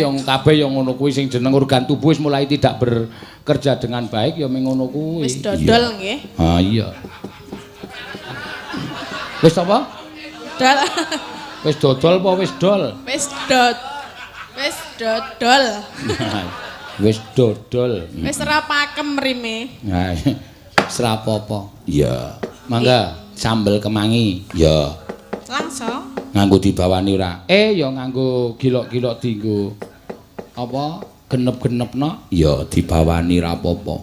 S3: yang ngono kuwi sing jeneng organ tubuh wis mulai tidak bekerja dengan baik ya ming ngono kuwi.
S4: Wis dodol nggih.
S3: Ha iya. Wis apa?
S4: Dol.
S3: Wis dodol apa wis dol?
S4: Wis dodol.
S3: Wis dodol.
S4: Wis ora pakem rime.
S3: Nah, ora apa-apa. Iya. Mangga sambel kemangi. Ya.
S4: Langsung.
S3: Nganggo dibawani ora. Ya nganggo gilok-gilok dienggo apa? Genep-genepno. Ya dibawani ra apa-apa.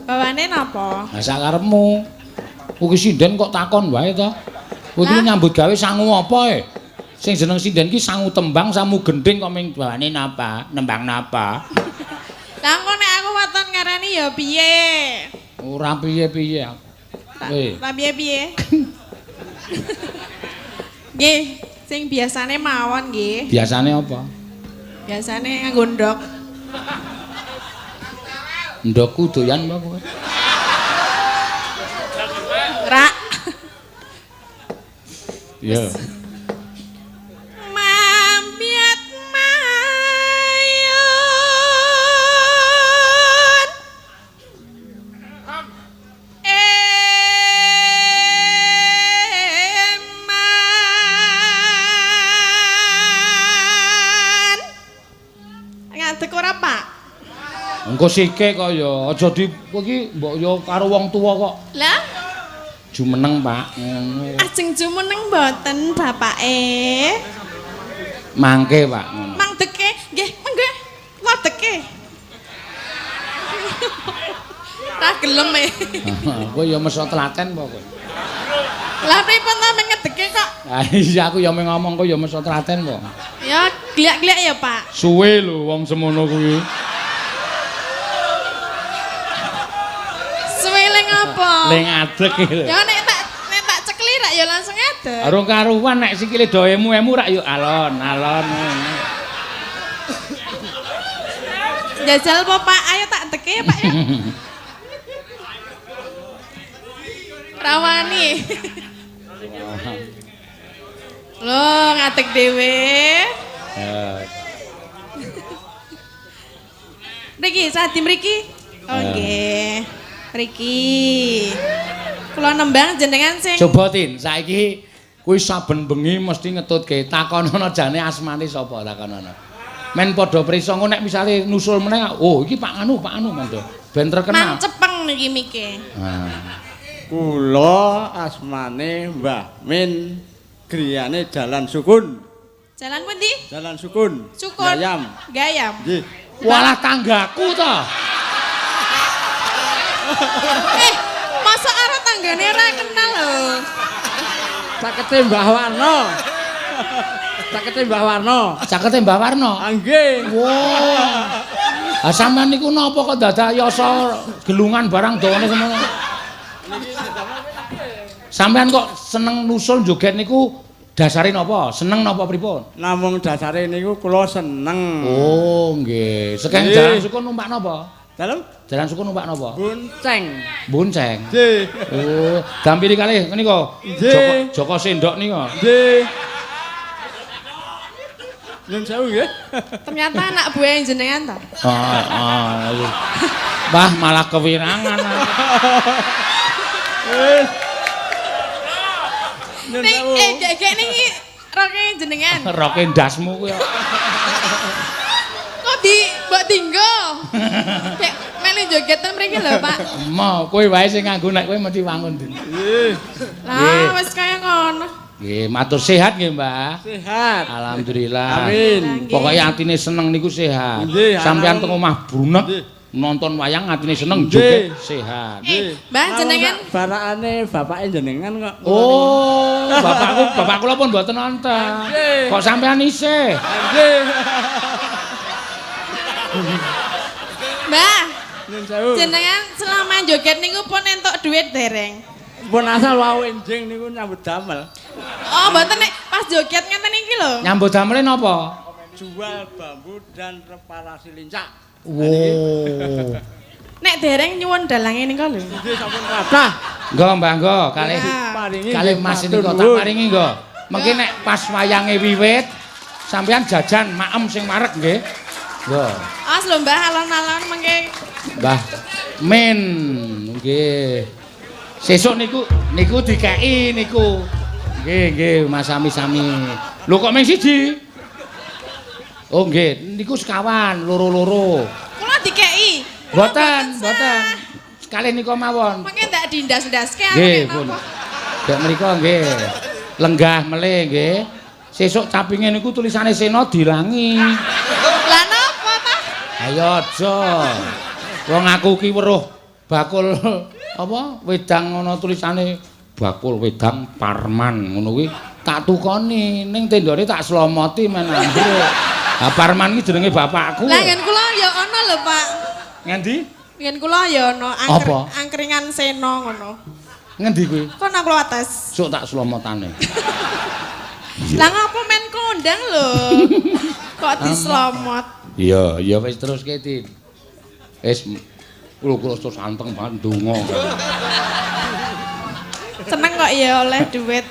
S4: Bawane napa?
S3: Lah sakarepmu. Kuwi sinden kok takon wae to. Kowe iki nyambut gawe sangu apa Sing jeneng sinden ki sangu tembang, sangu gending kok ming bawane napa? Nembang napa?
S4: Lah engko nek aku waton ngarani ya piye?
S3: Ora piye-piye.
S4: Lah piye-piye? Nggih, sing biasane mawon nggih.
S3: Biasane apa?
S4: Biasane nganggo ndok.
S3: Ndokku doyan apa kowe?
S4: Rak.
S3: Iya.
S4: Mambiat mayun. Eman. Ngadeg ora, Pak?
S3: Engko sikik kok ya, aja di iki mbok yo karo wong tuwa kok.
S4: Lah,
S3: jumeneng, Pak. Ngono.
S4: ajeng jumeneng mboten bapake.
S3: Mangke, Pak.
S4: Mangdeke, nggih, mengke. Wadeke. Ra gelem e.
S3: Kowe ya meso telaten apa kowe?
S4: Lah pripun ta ngedeke kok?
S3: Ha iya aku ya ngomong kowe ya meso telaten apa?
S4: Ya gliak-gliak ya, Pak.
S3: Suwe lho wong semono kuwi.
S4: Suwe ling apa?
S3: Ling adeg iki.
S4: Ya nek tak cekli rak ya langsung adeg.
S3: Arung karuan nek sikile do emu-emu rak yo alon-alon.
S4: Jajal apa, Pak? Ayo tak teke ya, Pak ya. Rawani. Loh, ngadeg dhewe. Mriki, sadi mriki. Oh nggih. Mriki. Kula nembang jenengan sing
S3: Coba Tin, saiki kuwi saben bengi mesti ngetutke takonono jane asmane sapa takonono. Men padha prisa engko nek misale nusul meneh, oh iki Pak Anu men to. Ben terkenal.
S4: Mancepeng niki mike.
S5: Kula asmane Mbah Min, griyane Jalan Sukun.
S4: Jalan pundi?
S5: Jalan Sukun.
S4: Sukun.
S5: Gayam.
S4: Gayam.
S5: Nggih.
S3: Walah tanggaku to.
S4: Masa karo tanggane ora kenal lho.
S5: Cakete Mbah Warno. Cakete Mbah Warno.
S3: Cakete Mbah Warno.
S5: Nggih.
S3: Wah. Ah sampean niku napa kok dadak yasa gelungan barang dawane semono? Sampean kok seneng nusul joget niku dasare napa? Seneng napa pripun?
S5: Namung dasare niku kula seneng.
S3: Oh, nggih. Sekeng
S5: Nggih.
S3: Jalan Sukun numpak napa?
S5: Dalem
S3: Jalan Sukun numpak napa?
S5: bonceng.
S3: Bonceng.
S5: Nggih.
S3: Oh, dampiri kalih menika.
S5: Nggih.
S3: Joko Sendok nika.
S5: Nggih. Nyun sewu nggih.
S4: Ternyata anak buah jenengan ta.
S3: Iya. Wah, malah kewirangan.
S5: Nyun
S4: Ning
S5: sewu.
S4: gek niki roke jenengan.
S3: Roke ndasmu kuwi.
S4: Kok mbok dinggo? Kayak melu jogetan mriki lho, Pak.
S3: Mau kowe wae sing nganggo nek kowe mesti wangun.
S5: Nggih.
S4: Lah wis kaya ngono.
S3: Nggih, matur sehat nggih, Mbah.
S5: Sehat.
S3: Alhamdulillah.
S5: Amin.
S3: Pokoke atine seneng niku sehat.
S5: Nggih,
S3: Sampeyan
S5: anak-
S3: teng omah brunek.
S5: Nggih.
S1: nonton wayang atine seneng joget sehat.
S4: Mbah jenengan
S5: barakane bapake jenengan kok.
S1: Oh, bapak kula pun mboten nonton. Kok sampean isih?
S5: Nggih.
S4: Mbah,
S5: Nun sewu.
S4: jenengan selama joget niku pun entuk duit dereng.
S5: Pun asal wau enjing niku nyambut damel.
S4: Oh, mboten nek pas joget ngeten iki lho.
S1: Nyambut damele napa?
S5: Jual bambu dan reparasi lincah.
S1: Wow.
S4: Nek dereng nyuwun dalange niku lho.
S5: Nggih sampun kathah.
S1: Nggo Mbah nggo kalih
S5: Paringi
S1: kalih Mas niku tak paringi nggo. Mengki nek pas wayange wiwit sampean jajan maem sing marek nggih. Nggo.
S4: Awas lho Mbah alon-alon mengke.
S1: Mbah Min nggih. Sesuk niku dikeki niku. Nggih Mas sami-sami. Lho kok mung siji? Oh nggih, niku sekawan loro-loro.
S4: Kula dikeki.
S1: Mboten. Sekali niku mawon.
S4: Mengke ndak dindas-ndaske
S1: Nggih, pun. Dek menika nggih. Lenggah melih nggih. Sesuk capinge niku tulisane Sena dilangi.
S4: Lah napa ta?
S1: Ayo aja. Wong aku ki weruh bakul apa wedang ana tulisane bakul wedang Parman ngono kuwi tak tukoni ning tendane tak slomoti men ambruk. Ha Parman ki jenenge bapakku.
S4: Lah ngen kula ya ana lho, Pak.
S1: Ngendi?
S4: Ngen kula ya ana
S1: Apa?
S4: angkringan Sena ngono.
S1: Ngendi kuwi?
S4: Kono kula atas.
S1: Sok tak slomotane.
S4: Lah ngapa men kondang lho? Kok dislomot?
S1: Iya, wis terus Tin. Wis kula terus anteng banget ndonga.
S4: Seneng kok ya oleh duit.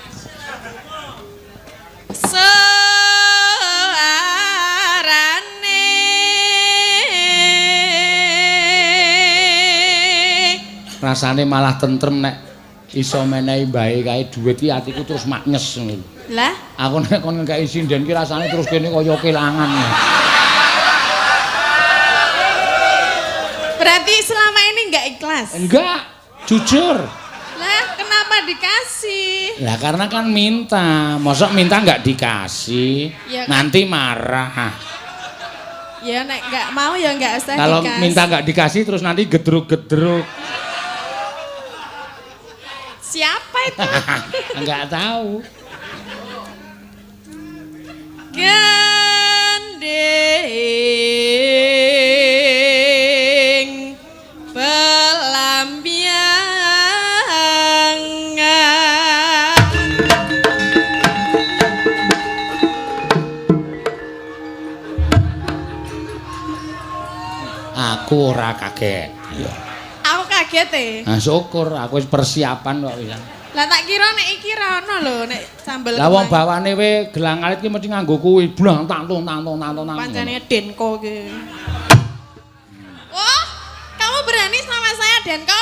S1: Rasane malah tentrem nek iso menehi mbahe kae dhuwit iki atiku terus maknyes ngono.
S4: Lah,
S1: Aku nek kon ngekeki sinden ki rasane terus kene kaya kelangan.
S4: berarti selama ini enggak ikhlas?
S1: Enggak, jujur.
S4: Lah, kenapa dikasih?
S1: Lah karena kan minta, mosok minta enggak dikasih,
S4: Ya kan?
S1: nanti marah.
S4: Ya nek enggak mau ya enggak usah
S1: Kalau
S4: dikasih.
S1: minta enggak dikasih terus nanti gedruk-gedruk.
S4: Siapa itu?
S1: Enggak tahu.
S4: Gandeng pelambiangan.
S1: Aku ora kaget. Iya.
S4: Aku kaget
S1: Nah, syukur aku wis persiapan kok pisan.
S4: Lah tak kira nek iki ra ono lho nek sambel.
S1: Lah wong bawane we gelang alit ki mesti nganggo kuwi, blang tang-tung.
S4: Pancene Denko ki. Oh, kamu berani sama saya Denko?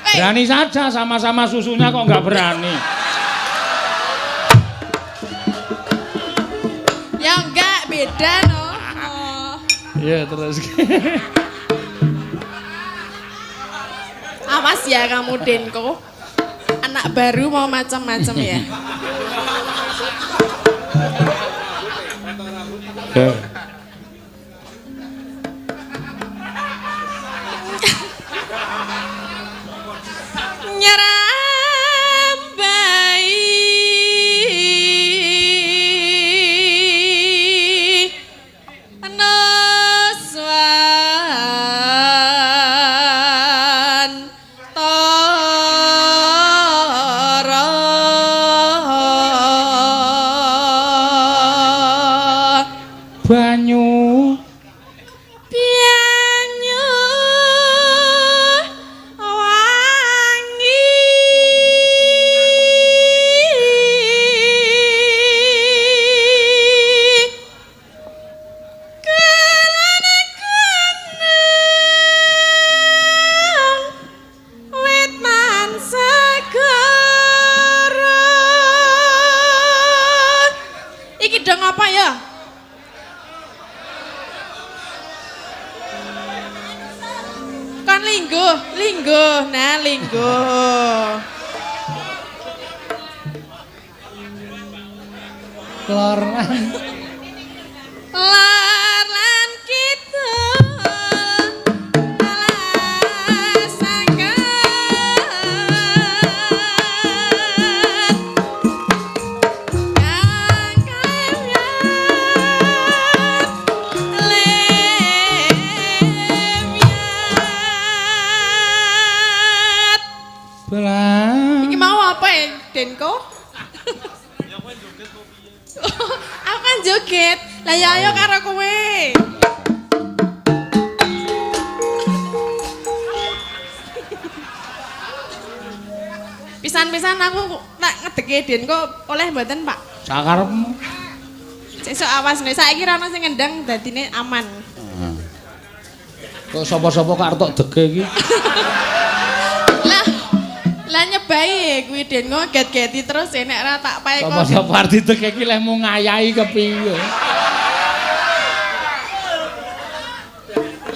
S1: Berani saja sama-sama susunya kok enggak berani.
S4: Ya enggak, beda no. Oh.
S1: Iya terus.
S4: Awas ya kamu Denko. Anak baru mau macam-macam ya. Nyerambai Noswan Toro
S1: Banyu
S4: Banyu wangi kelana kenang wetan segara iki dong apa ya? Kan lingguh, nah lingguh.
S1: Loran
S4: Laran kidul Aku kan joget. Lah ya ayo karo kowe. Pisan-pisan aku tak ngedeke Den kok oleh mboten, Pak?
S1: Sakarepmu.
S4: Sesuk awas nek saiki ra ono sing ngendang dadine aman.
S1: Kok sapa-sapa kok arep tok dege iki?
S4: Lah nyebai kuwi Den ngoget-geti terus nek ra tak pae kok.
S1: Sapa-sapa arep dege iki lek mung ngayahi kepiye?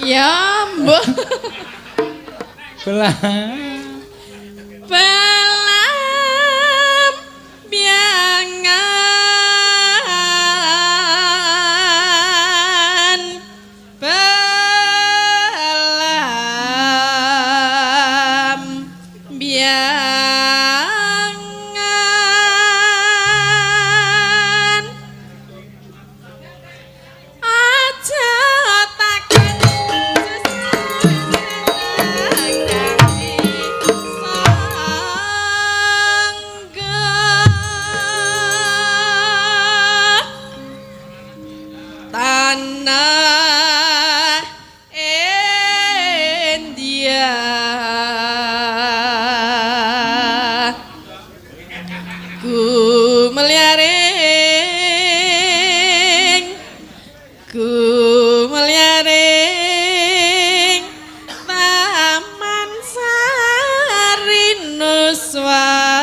S4: Ya, mbah.
S1: Belah.
S4: Belam biangan belam biangan aja takkan tanah India ku meliaring taman sari nuswan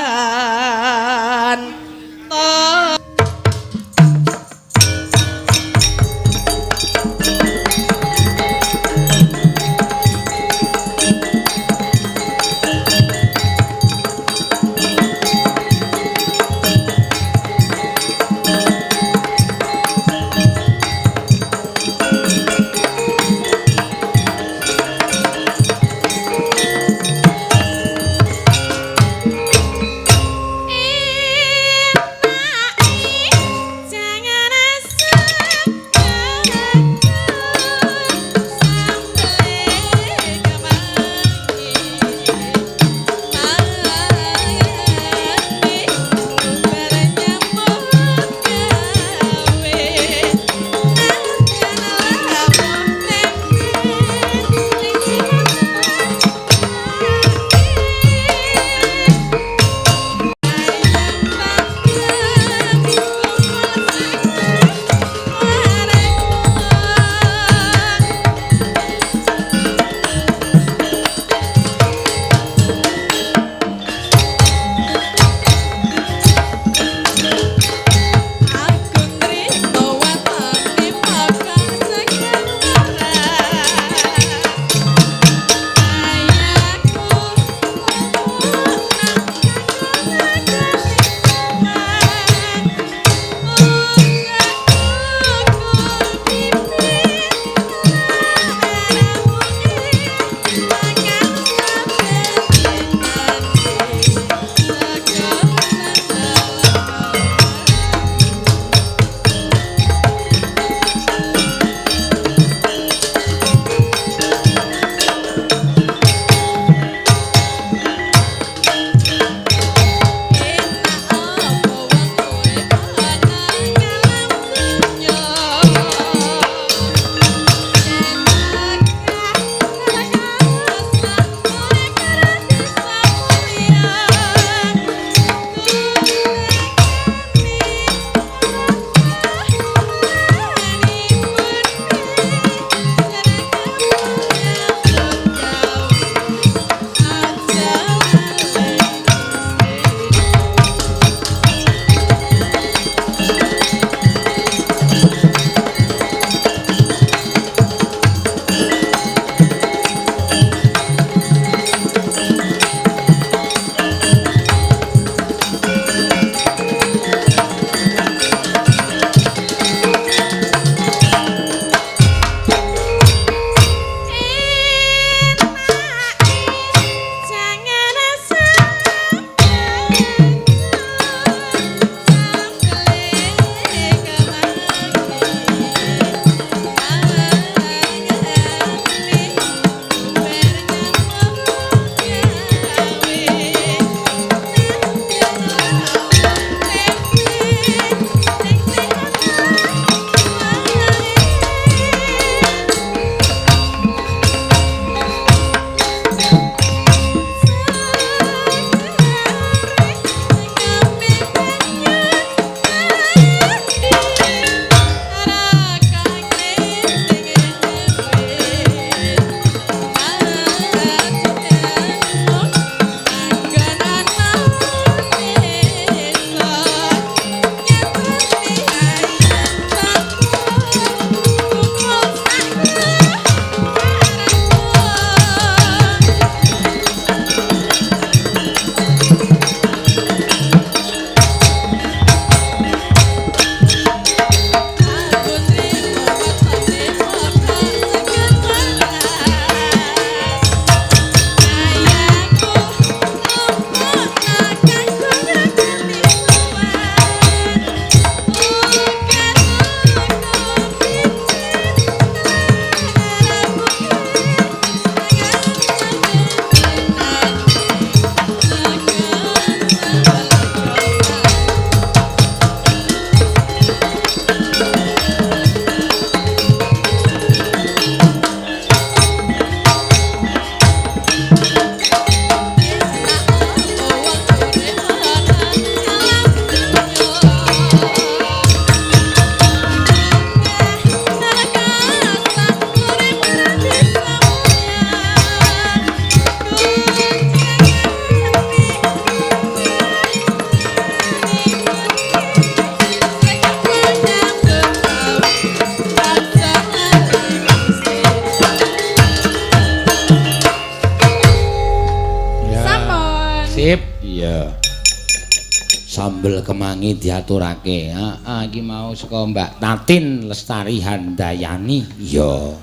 S3: sambel kemangi diaturake. Heeh, iki mau saka Mbak Tatin Lestari Handayani. Iya.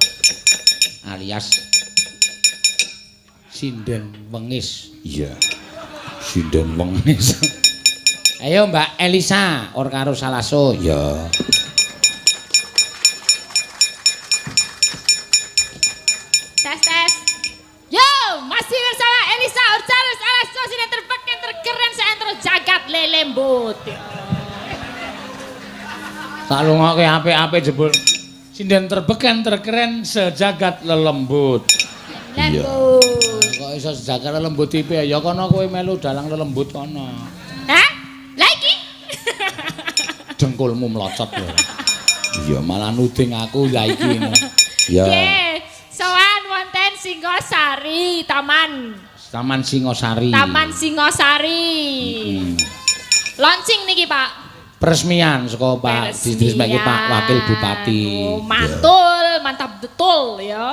S3: Alias Sinden Wengis. Iya. Sinden Wengis. Ayo Mbak Elisa, or karo Salaso. Ya.
S2: Tes. Yo, masih bersama Elisa Urcarus Alaso Sinden terpeken terkeren seantero jagat lelembut.
S3: Tak lungoke apik-apik jebul. Sinden terbeken terkeren sejagat lelembut.
S2: Lembut.
S3: Kok iso sejagat lelembut tipe ya kono kowe melu dalang lelembut kono.
S2: Hah? Lagi?
S3: Dengkulmu melocot ya. Iya malah nuding aku ya iki. Ya.
S2: Sowan wonten Singosari, Taman
S3: Singosari.
S2: Taman Singosari. Launching niki, Pak.
S3: Peresmian saka Pak Didirismeke Pak Wakil Bupati.
S2: Oh, mantul, mantap betul ya.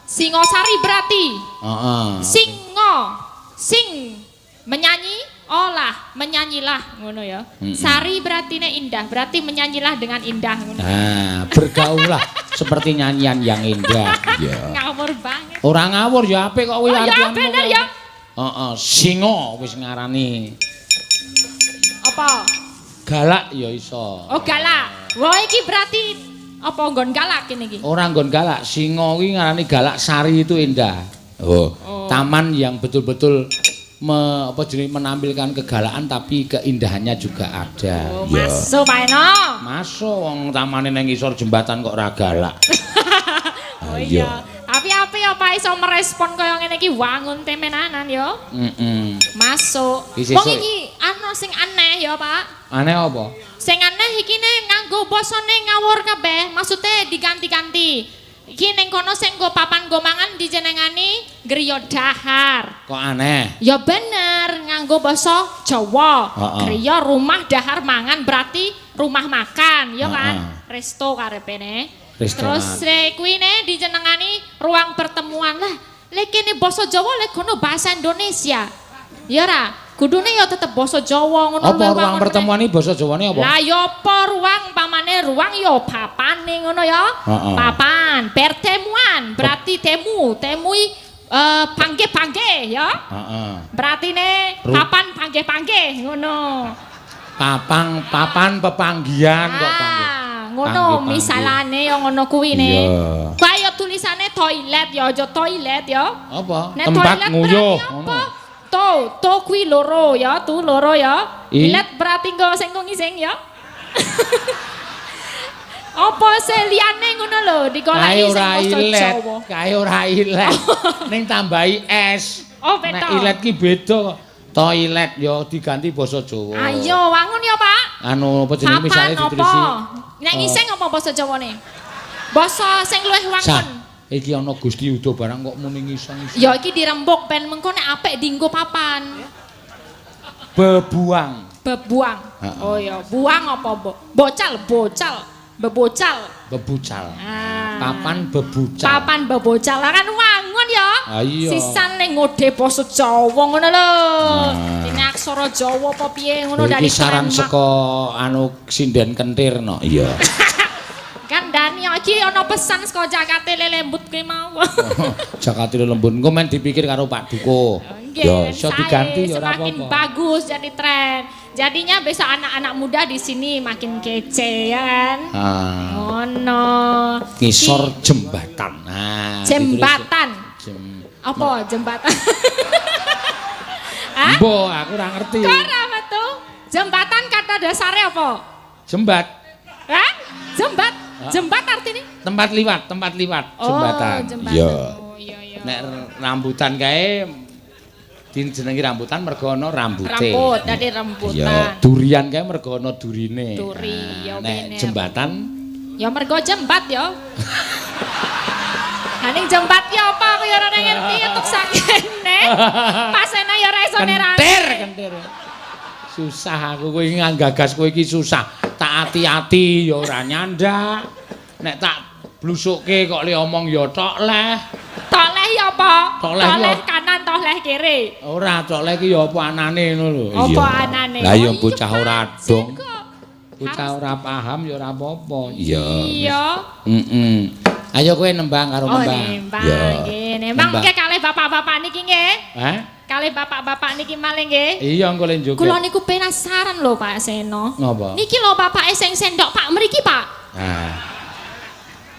S2: Singosari berarti.
S3: Heeh.
S2: Sing menyanyi, menyanyilah ngono ya. Sari berarti indah, berarti menyanyilah dengan indah ngono.
S3: Nah, bergaullah seperti nyanyian yang indah. Iya.
S2: Ngawur banget.
S3: Ora ngawur ya apik kok kuwi
S2: Ya
S3: artian.
S2: bener ya.
S3: Heeh, singa wis ngarani.
S2: Apa?
S3: Galak ya iso.
S2: Oh, galak. Wah, iki berarti apa nggon galak kene iki?
S3: Ora nggon galak, singa kuwi ngarani galak sari itu indah. Oh. Taman yang betul-betul menampilkan kegalakan tapi keindahannya juga ada.
S2: Oh, masuk Pak Eno.
S3: Masuk wong tamane nang ngisor jembatan kok ora galak.
S2: Oh iya. Api-api ya Pak iso merespon kaya ngene iki wangun temenanan ya. Masuk. Wong iki ana sing aneh ya Pak.
S3: Aneh apa?
S2: Sing aneh iki ne nganggo basane ngawur kabeh, maksude diganti-ganti. Iki ning kono sing nggo papan nggo mangan dijenengani griya dahar.
S3: Kok aneh?
S2: Ya bener, nganggo basa Jawa. Griya rumah dahar mangan berarti rumah makan, ya kan? Resto karepene. Terus kuwi ne dijenengani ruang pertemuan. Lah, lek kene basa Jawa lek kono bahasa Indonesia. Ya ra, kudune ya tetep basa Jawa ngono.
S3: Apa ruang pertemuan iki basa Jawane apa?
S2: Lah ya apa ruang pamane ruang ya papane ngono ya. Papan, pertemuan berarti temui panggih-panggih ya. Berarti ne papan panggih-panggih ngono.
S3: Papan pepanggihan kok panggih.
S2: Ngono misalane ya ngono kuwi ne. Kaya tulisane toilet ya aja toilet ya.
S3: Apa? Tempat nguyuh ngono.
S2: To kuwi loro ya, tu loro ya. Ilet berarti nggo sing ngising ya. Apa seliyane ngono lho digoleki sing basa Jawa.
S3: Kae ora ilet. Ning tambahi es.
S2: Oh, beda.
S3: Nek ilet ki beda kok. Toilet ya diganti basa Jawa.
S2: Ayo wangun ya, Pak.
S3: Anu apa jenenge misale ditulis.
S2: Nek ngising apa basa Jawane? Basa sing luwih wangun.
S3: Iki ana Gusti Yuda barang kok muni ngising.
S2: Ya iki dirembuk ben mengko nek apik dienggo papan.
S3: Bebuang.
S2: Oh ya, buang apa bocal. Bebocal.
S3: Papan bebucal.
S2: Papan bebocal. Lah kan wangun ya. Sisan ning ngode basa Jawa ngono lho. Dene aksara Jawa apa piye ngono dari
S3: saran saka anu sinden kentir no. Iya.
S2: Kandhani iki ana pesan saka Jakate Lelembut kuwi mau.
S3: Jakate Lelembut engko men dipikir karo Pak Duko. Ya iso diganti ya ora apa-apa.
S2: Semakin bagus jadi tren. Jadinya besok anak-anak muda di sini makin kece ya kan. Ngono.
S3: Ngisor jembatan. Nah,
S2: jembatan. Apa jembatan?
S3: Mbok aku ora ngerti.
S2: Kok ora metu? Jembatan kata dasarnya apa?
S3: Jembat.
S2: Hah? Jembat artinya?
S3: Tempat liwat, jembatan.
S2: Iya.
S3: Nek rambutan kae dijenengi rambutan mergo ana rambute.
S2: Rambut, dadi rambutan.
S3: Ya, durian kae mergo ana durine.
S2: Duri, ya
S3: nek jembatan
S2: ya mergo jembat ya. Ha ning jembat ya apa aku ya ora ngerti untuk sakene. Pasene ya ora iso nerani.
S3: Kentir. Susah aku kowe iki nggagas kowe iki susah. Tak ati-ati ya ora nyandak. Nek tak blusukke kok le omong ya tok leh.
S2: Tok leh ya apa?
S3: Tok leh
S2: kanan to roh leh kere.
S1: Ora cok leh iki ya apa anane ngono lho.
S2: Apa anane?
S1: Lah ya bocah ora dong. Bocah ora paham ya ora apa-apa.
S2: Iya.
S1: Ayo kowe nembang karo
S2: Oh,
S1: nembang.
S2: nembang nggih. Nembang ke kalih bapak-bapak niki nggih.
S1: Hah?
S2: Kalih bapak-bapak niki malih nggih.
S1: Iya engko le njoget.
S2: Kula niku penasaran lho Pak Seno.
S1: Napa?
S2: Niki lho bapake sing sendok Pak mriki Pak.
S1: Nah.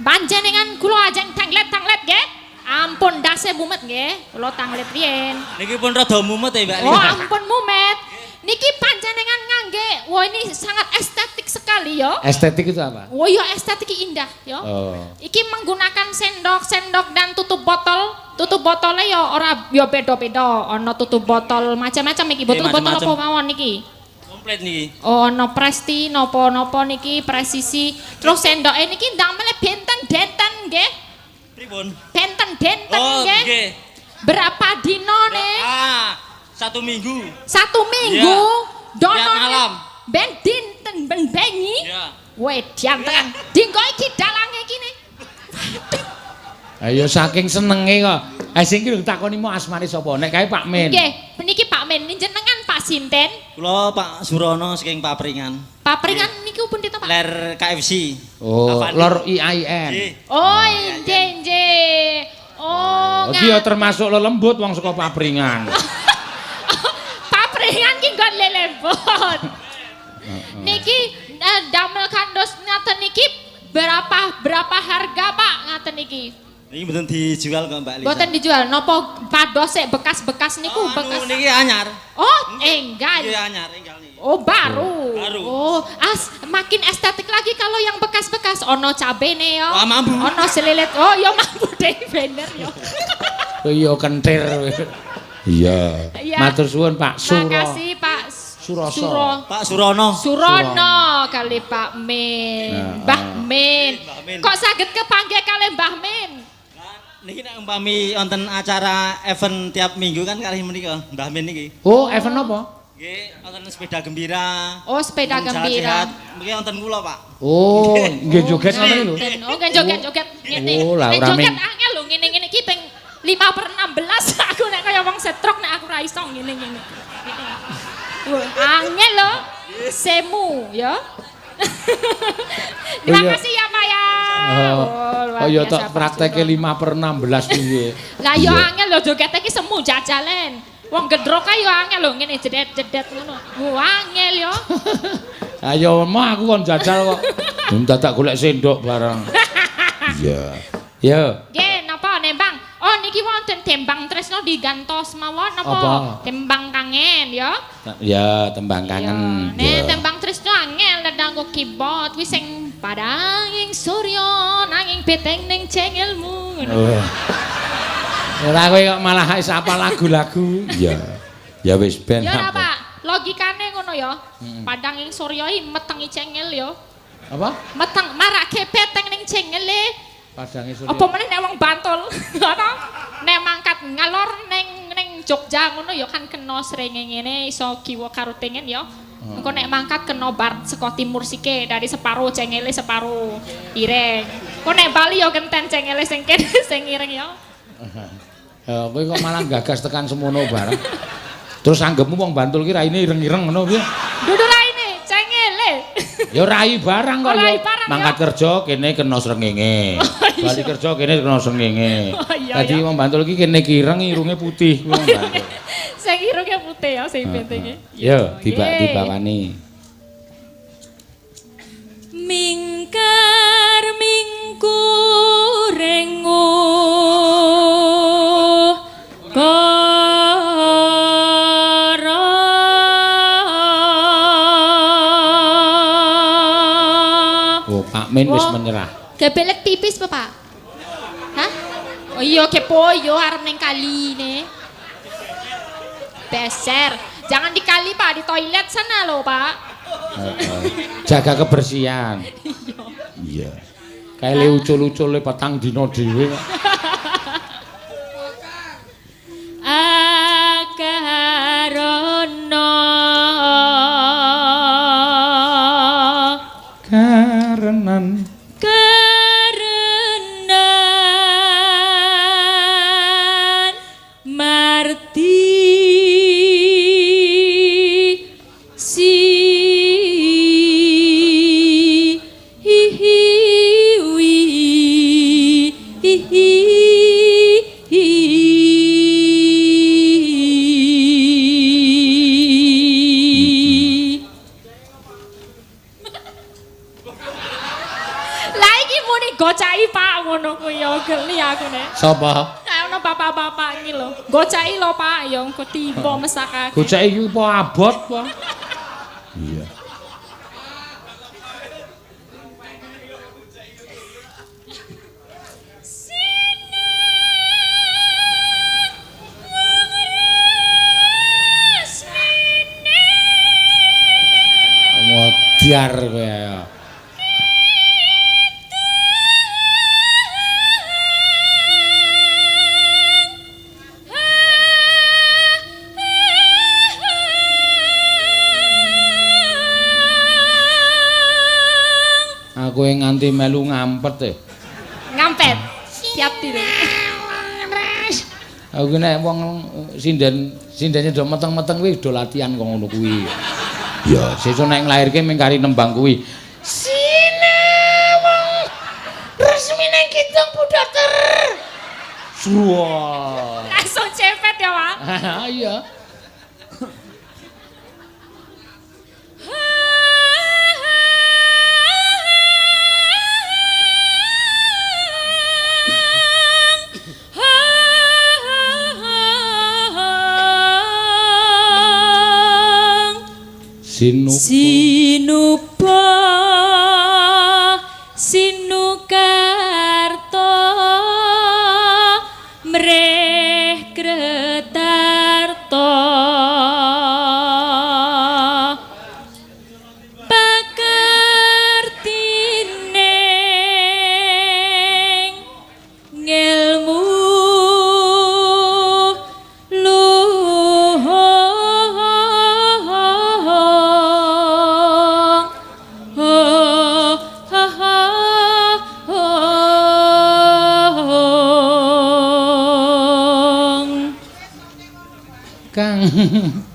S2: Panjenengan kula ajeng tanglet nggih. Ampun dase mumet nggih. Kula tanglet riyen.
S6: Niki pun rada mumet ya, Mbak.
S2: Oh, ampun mumet. Niki panjenengan ngangge. Wah, ini sangat estetik sekali ya.
S1: Estetik itu apa?
S2: Wah, ya estetik indah ya.
S1: Oh.
S2: Iki menggunakan sendok dan tutup botol. Tutup botolnya ya ora ya beda-beda. Ana tutup botol macam-macam iki. Botol-botol apa mawon niki?
S6: Komplit niki.
S2: Oh, ana Presti napa-napa niki presisi. Terus sendoke niki ndamel benten-benten nggih.
S6: Pripun?
S2: Benten-benten
S6: Oh,
S2: nggih.
S6: nggih.
S2: Berapa dino nih?
S6: 1 minggu.
S2: 1 minggu.
S6: Tiap malam.
S2: Ben dinten ben bengi.
S6: Iya.
S2: Wedian tenan. Dinggo iki dalange iki nih.
S1: Ayo saking senenge kok. Sing iki lho takoni mau asmane sapa? Nek kae Pak Min.
S2: Nggih, niki Pak Min, jenengan Pak Sinten.
S6: Kula Pak Surono saking Papringan.
S2: Papringan niku pun Pak.
S6: Ler KFC.
S1: Oh,
S6: Avandi.
S1: Lor IAIN.
S6: Nggih.
S2: Oh, nggih. Oh,
S1: Iki ya termasuk lelembut wong saka Papringan.
S2: Papringan ki nggon lelembut. Niki damel kandos ngaten niki berapa harga Pak ngaten niki?
S6: Niki mboten dijual kok Mbak Lisa.
S2: Mboten dijual napa pados sik bekas-bekas niku bekas.
S6: Niki anyar.
S2: Oh, enggak.
S6: Niki anyar enggal niki.
S2: Oh, baru.
S6: Baru.
S2: Oh, makin estetik lagi kalau yang bekas-bekas. Ono cabene yo.
S6: Wah, mambu.
S2: Ono selilit. Oh, yo mambu deh bener yo.
S1: Oh iya kentir. Iya.
S2: Iya.
S1: Matur suwun Pak Suro.
S2: Makasih Pak
S1: Suroso.
S6: Pak Surono.
S2: Surono kali Pak Min. Mbah Min.
S6: Mbah Min.
S2: Kok saged kepanggih kali Mbah Min?
S6: Niki nek umpami wonten acara event tiap minggu kan kalih menika Mbah Min niki.
S1: Oh, event apa?
S6: Nggih, wonten sepeda gembira.
S2: Oh, sepeda
S6: wonten
S2: gembira.
S6: sehat-sehat. Mungkin wonten kula, Pak.
S1: Oh, nggih joget ngoten lho.
S2: Oh, nggih joget-joget ngene.
S1: Oh, lah
S2: Nek
S1: ora
S2: joget
S1: ming-
S2: angel lho ngene-ngene iki ping 5/16 aku nek kaya wong setruk nek aku ra iso ngene-ngene. Angel lho. Semu ya. Terima
S1: iya.
S2: kasih ya Pak ya.
S1: Oh, ya tok prakteke 5/16 piye.
S2: Lah yo angel lho joget iki semu jajalen. Wong gedrok ae yo angel lho ngene jedet-jedet ngono. Angel yo.
S1: Ayo mah aku kon jajal kok. Dadak golek sendok bareng. Iya. Yo.
S2: Nggih, napa nembang? Oh niki wonten tembang tresno digantos mawon napa?
S1: Apa?
S2: Tembang kangen ya.
S1: Ya tembang kangen.
S2: Nek
S1: Ya.
S2: tembang tresno angel ndanggo keyboard wis sing padanging surya nanging beteng ning cengelmu.
S1: Oh. Ora kowe kok malah wis apal lagu-lagu. Iya. Ya wis ben.
S2: Ya ora Pak, logikane ngono ya. Padanging surya iki metengi cengel ya.
S1: Apa?
S2: Meteng marake beteng ning cengele.
S1: Padange surya.
S2: Apa meneh nek wong Bantul, ngono. Nek mangkat ngalor ning Jogja ngono ya kan kena srenge ngene iso kiwa karo tengen ya. Engko nek mangkat kena bar saka timur sike dari separo cengele separo ireng. Kok nek Bali ya genten cengele sing kene sing ireng ya.
S1: Kowe kok malah gagas tekan semono bareng. Terus anggapmu wong Bantul ki raine ireng-ireng ngono piye?
S2: Dudu raine cengele.
S1: Ya rai barang kok
S2: Oh, rai
S1: ya.
S2: barang,
S1: Mangkat kerja kene kena srengenge. Bali kerja kene kena srengenge.
S2: Oh, iya,
S1: Dadi
S2: iya.
S1: wong Bantul ki kene kireng irunge putih wong Bantul.
S2: Sing irunge putih ya sing bentenge.
S1: Yo
S2: Nggih.
S1: dibawani.
S2: Mingkar mingkurengo
S1: Oh, Pak Min wis menyerah.
S2: Gebelek tipis apa, Pak? Hah? Oh iya, kepo yo arep ning kali ne. Beser. Jangan di kali, Pak, di toilet sana loh, Pak.
S1: Jaga kebersihan. Iya. Kayak le ucul-ucule petang dina dhewe.
S2: Akarono
S1: Karenan
S2: karenan marta Lah iki muni gocaki Pak ngono kuwi ya geli aku nek.
S3: Sapa?
S2: Kayak ono bapak-bapak iki lho. Gocaki lho Pak ya engko tiba mesakake.
S3: Gocaki iki apa abot apa? Iya. Modiar kowe ya. Aku nganti melu ngampet e.
S2: Ngampet. Hati-hati lho.
S3: Aku nek wong sindene do meteng-meteng kuwi do latihan kok ngono kuwi. Ya, sesuk nek nglairke mung kari nembang kuwi. Sine wong resmine Kidung Budater. Wah.
S2: Langsung cepet ya, Pak.
S3: Iya.
S2: Sinupa Sinukarto mreh Kretarto pakartine ngelmu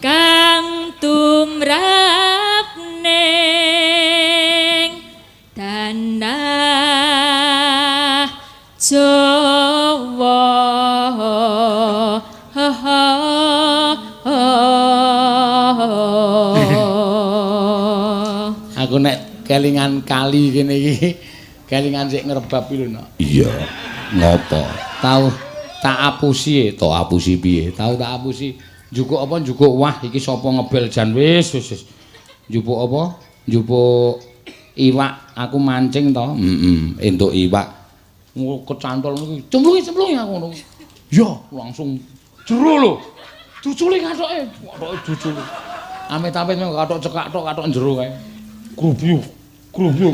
S2: Kang tumrap ning tanah Jawa.
S3: Aku nek kelingan kali kene iki, kelingan sik ngrebab iki lho. Iya. Ngopo? Tahu tak apusi, to apusi piye? Tahu tak apusi. Njukuk apa njukuk wah iki sapa ngebel jan wis. Njupuk apa? Njupuk iwak aku mancing to. Entuk iwak. Kecantol iki. Cemplungi aku ngono. Ya, langsung jero lho. Ducule katoke. Katoke ducul. Amit-amit mung katok cekak tok katok jero kae. Grubyuk.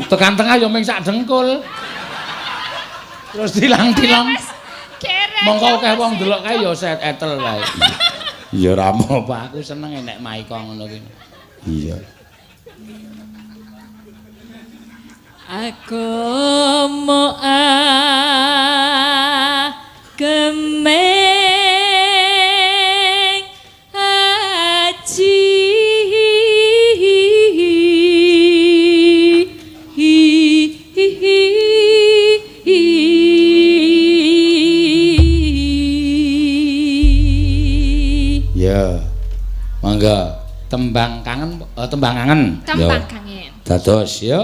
S3: Tekan tengah ya mung sak dengkul. Terus tilang-tilang. Mongko akeh wong delok kae ya set etel kae. Ya ora apa aku seneng nek maika ngono kuwi. Iya.
S2: Aku mau gemeng aji
S3: Ya. Mangga tembang kangen tembang kangen.
S2: Tembang kangen.
S3: Dados ya.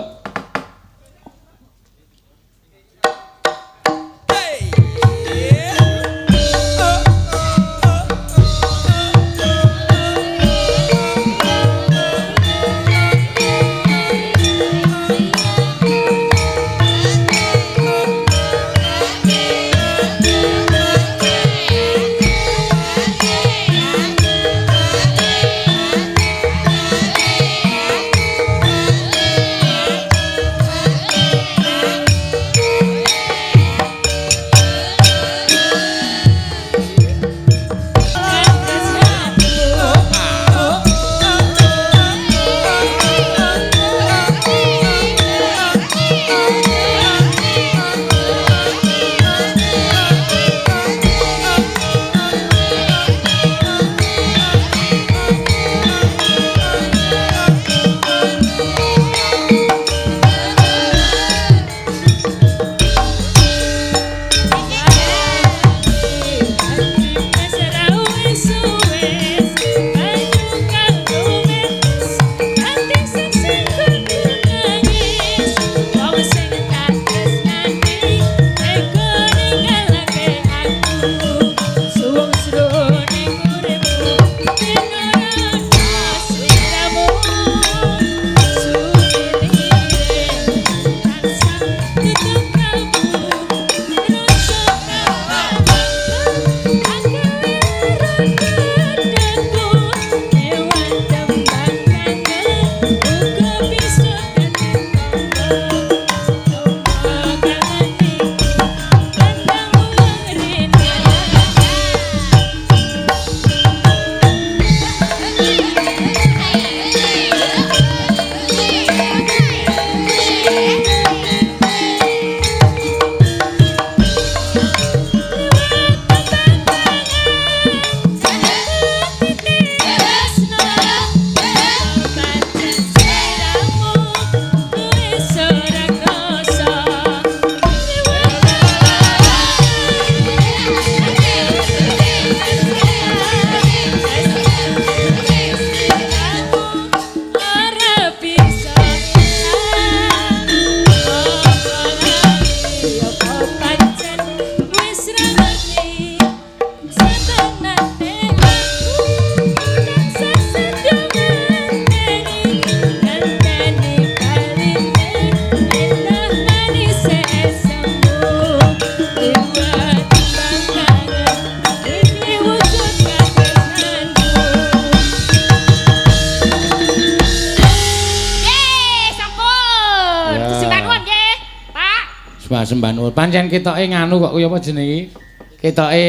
S1: sembah nuwun. Pancen ketoke nganu kok kuwi apa jenenge? Ketoke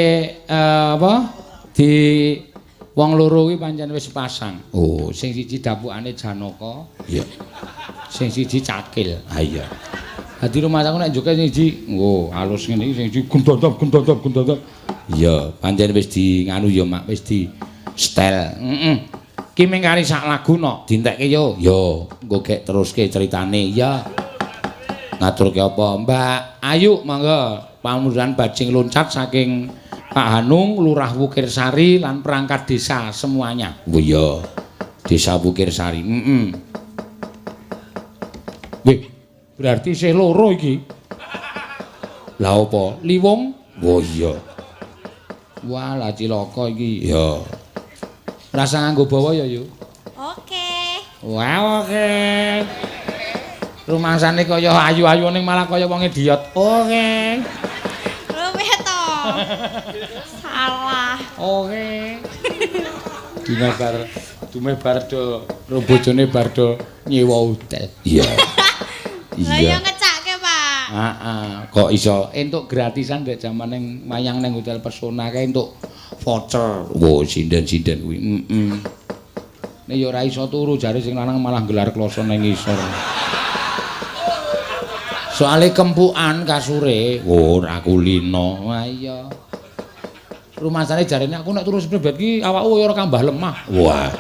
S1: apa? Di wong loro kuwi pancen wis pasang. Oh, sing siji dapukane Janaka. Iya. Sing siji Cakil. Ha iya. Dadi rumah tangga nek njoke sing siji, oh, halus ngene iki sing siji gundodop. Iya, pancen wis di nganu ya, Mak, wis di setel. Ki mengkari sak lagu no, dintekke yo. Yo, engko gek teruske ceritane. Ya. Ngaturke apa? Mbak Ayu, monggo. Pamurusan bajing loncat saking Pak Hanung, Lurah Wukirsari lan perangkat desa semuanya. Oh iya. Desa Wukirsari. Wih, berarti isih loro iki. Lah apa? Liwong? Oh iya. Wah, lah cilaka iki. Ya. Rasa nganggo bawa ya, Yu?
S2: Oke.
S1: Wah, oke. Rumangsane kaya ayu-ayu ning malah kaya wong idiot. Oke.
S2: Luwih to. Salah.
S1: Oke. Dume bar do bojone bar do nyewa hotel. Iya.
S2: Lah ya ngecake, Pak.
S1: Heeh, kok iso entuk gratisan ndek jaman ning mayang ning hotel Persona kae entuk voucher. Wo sinden-sinden kuwi. Nek ya ora iso turu jare sing lanang malah gelar kloso ning ngisor. Soale kempukan kasure, ora kulino. Wah iya. Rumasane jarene aku nek turu seblet iki awakku ora kambah lemah. Wah.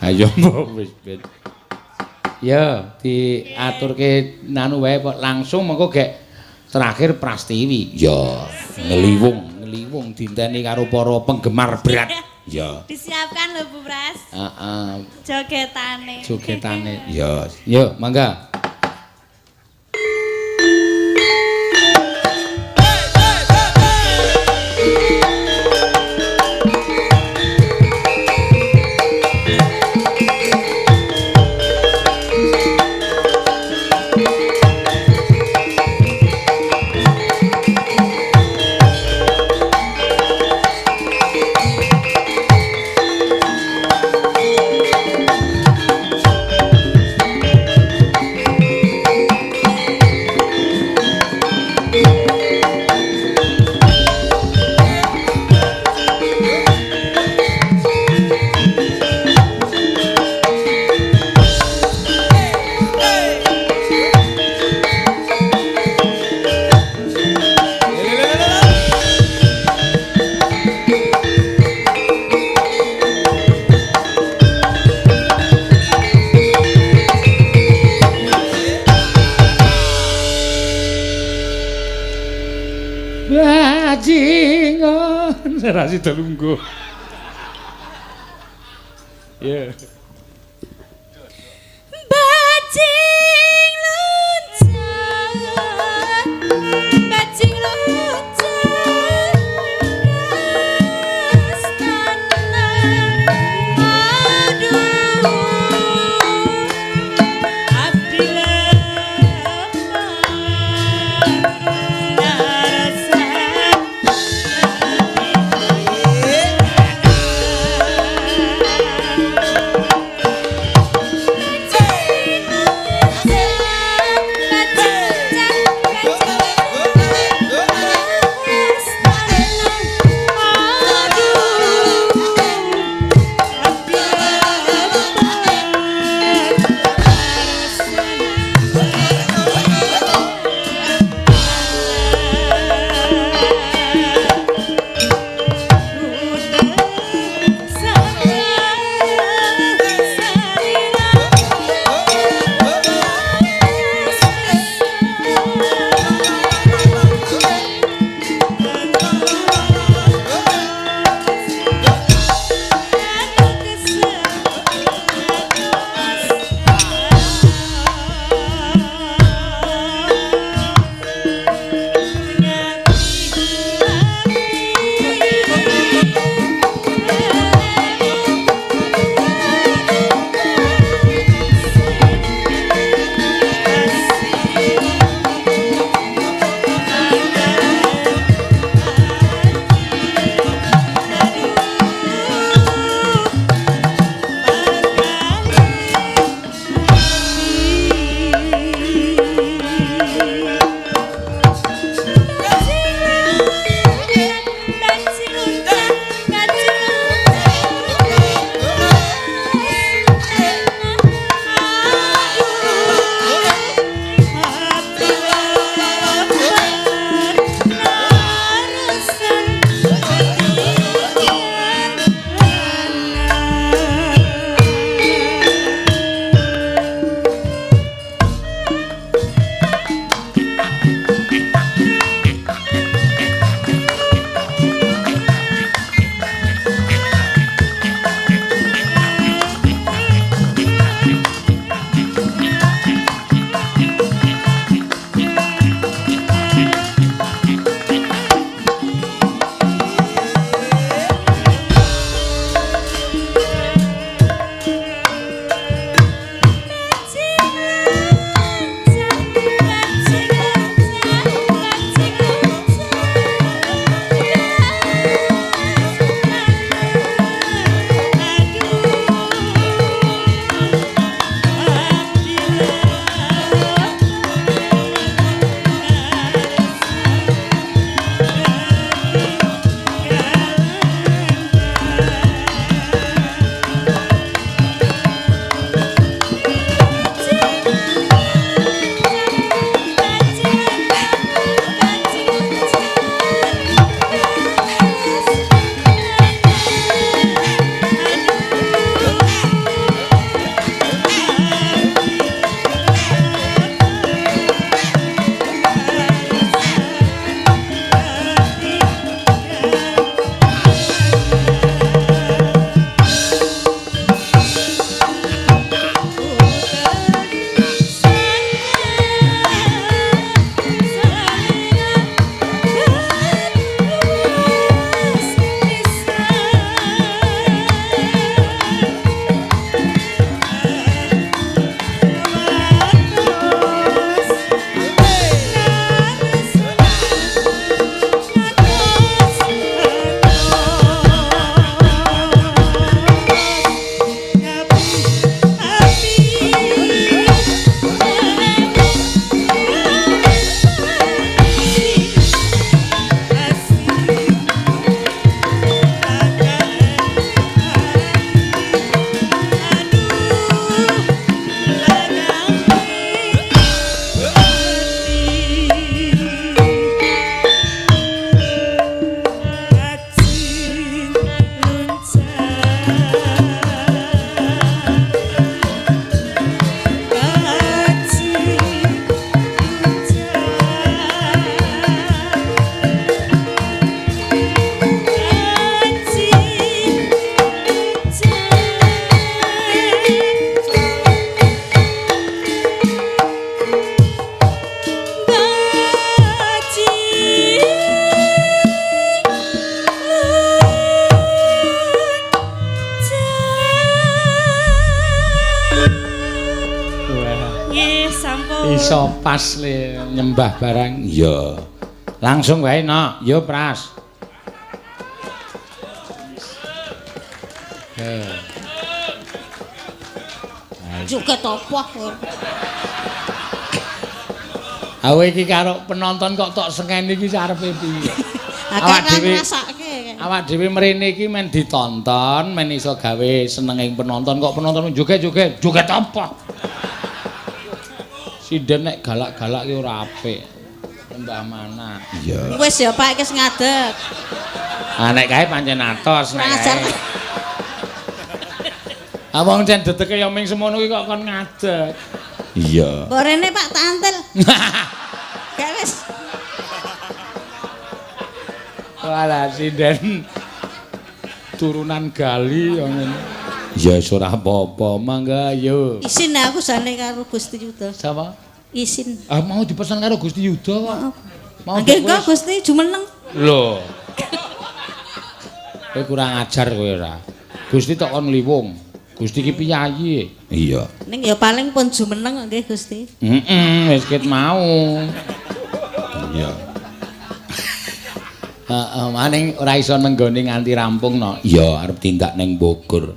S1: Ayo wis ben. Ya, diaturke nanu wae langsung mengko gek terakhir Prastiwi. Ya, ngeliwung dinteni karo para penggemar berat. Ya.
S2: Disiapkan lho Bu Pras.
S1: Heeh.
S2: Jogetane.
S1: Ya, yo mangga. Bajingan rasi telunggu. Ya.
S2: Bajing loncat. Aduh.
S1: iso pas le nyembah barang. Iya. Langsung wae, Nok. Yo, Pras.
S7: Juga topoh.
S1: Awe iki karo penonton kok tok sengeni iki sarepe piye? Awak dhewe mrene iki men ditonton, men iso gawe senenging penonton kok penonton joget-joget, joget apa? Sinden nek galak-galak ki ora apik. Mbah Mana. Iya.
S7: Wis ya Pak wis ngadeg.
S1: Ah nek kae pancen atos nek kae. Awang jan dedeke ya ming semono ki kok kon ngadeg. Iya.
S7: Mbok rene Pak tak antil. Gak wis.
S1: Walah sinden turunan gali ya ngene. Ya wis ora apa-apa, mangga yo.
S7: Isin aku jane karo Gusti Yuda.
S1: Sapa?
S7: Isin.
S1: Ah mau dipesan karo Gusti Yuda kok. Mau
S7: nggih kok Gusti jumeneng.
S1: Lho. Kowe kurang ajar kowe ora. Gusti tok kon ngliwung. Gusti ki piyayi. Iya.
S7: Ning ya paling pun jumeneng nggih Gusti.
S1: Wis ket mau. Iya. Heeh, maning ora iso nenggone nganti rampung no. Iya, arep tindak ning Bogor.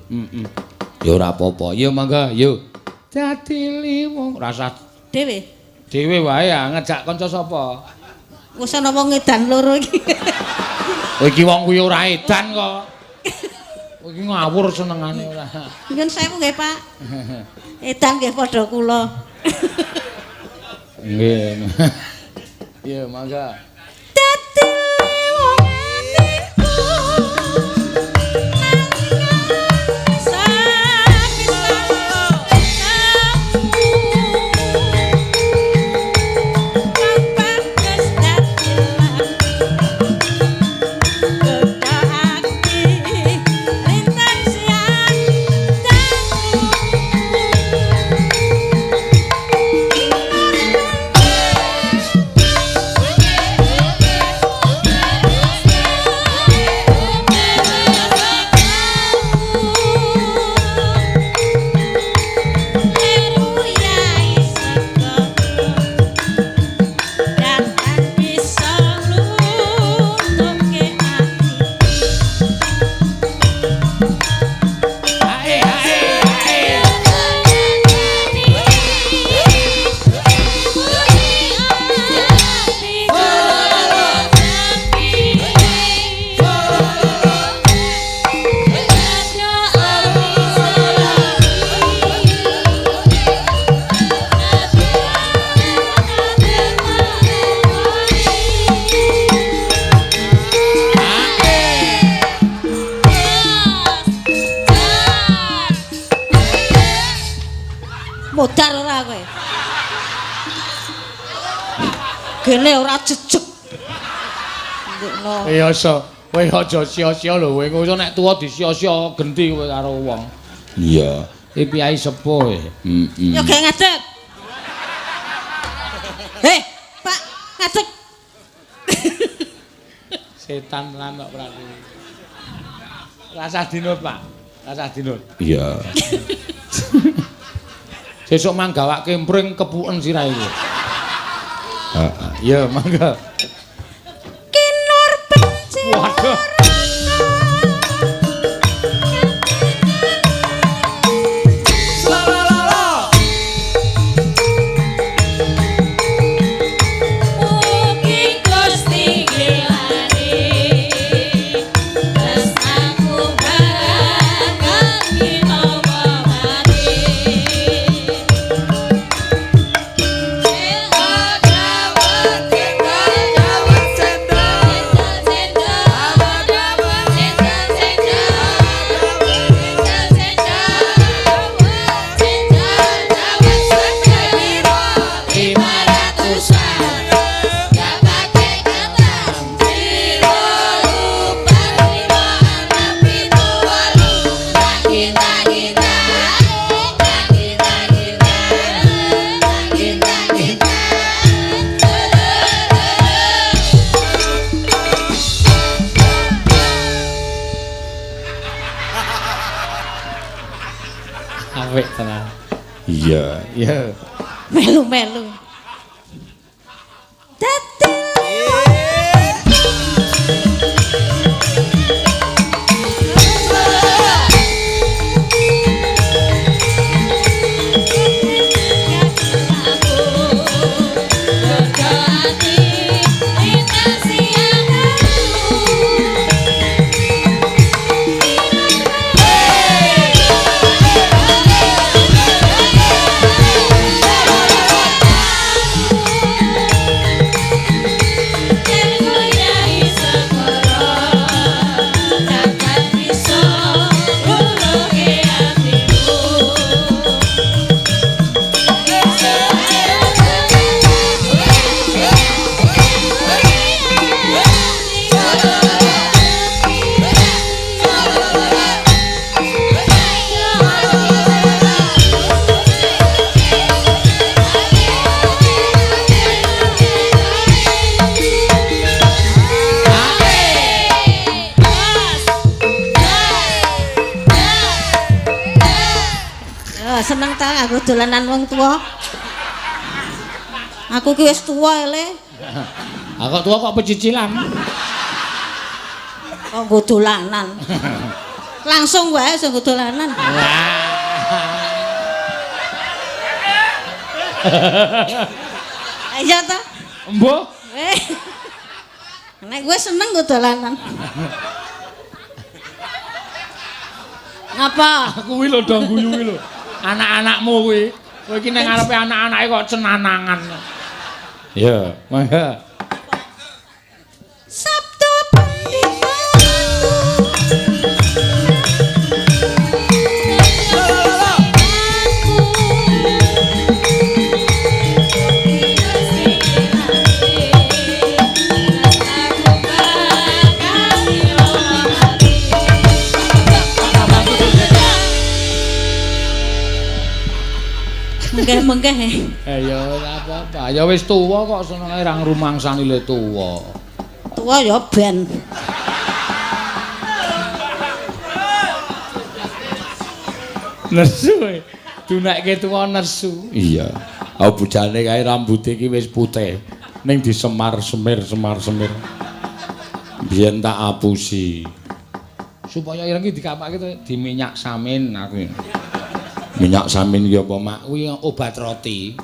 S1: Ya ora apa-apa. Ya mangga, yo. Dadi liwung rasa
S7: Dewe.
S1: Dewe wae ya ngejak kanca sapa?
S7: Wis ana wong edan loro iki.
S1: Kowe iki wong kuwi ora edan kok. Kowe iki ngawur senengane ora.
S7: Nyun sewu nggih, Pak. Edan nggih padha kula.
S1: Nggih. Iya, mangga.
S7: Dadi wong atiku. Modar ora kowe. Gene ora jejeg. Ndekno.
S1: Kowe aja sia-sia lho, kowe iso nek tuwa disia-sia genti kowe karo wong. Iya, iki piyai sepuh.
S7: Yo gek ngadeg. Heh, Pak, ngadeg.
S1: Setan lan kok berarti. Rasa dinut, Pak. Rasa dinut. Iya. Sesuk manggawake mpring kepuken sirahe. Heeh. Ya, mangga.
S7: Kinor benci.
S1: Waduh. Apik tenan. Iya, iya.
S7: Melu-melu. aku dolanan wong tua. Aku ki wis tuwa ele.
S1: Aku tua kok pecicilan.
S7: Kok nggo dolanan. Langsung wae sing nggo dolanan. Ayo to.
S1: Mbah.
S7: Nek gue seneng nggo dolanan. Ngapa?
S1: Kuwi lho dong guyu kuwi lho. Anak-anakmu kuwi. Kowe iki ning ngarepe anak-anake kok cenanangan. Ya, mangga.
S7: Sabtu pendipa. Menggeh.
S1: Ya apa-apa. Ya wis tuwa kok senenge ra ngrumangsani le tuwa.
S7: Tuwa ya ben.
S1: Nesu. Dunekke tuwa nesu. Iya. Aku bujane kae rambuté iki wis putih. Ning disemar-semir. Biyen tak apusi. Supaya ireng iki dikapake di minyak samin aku. Minyak samin ya apa mak kuwi obat roti.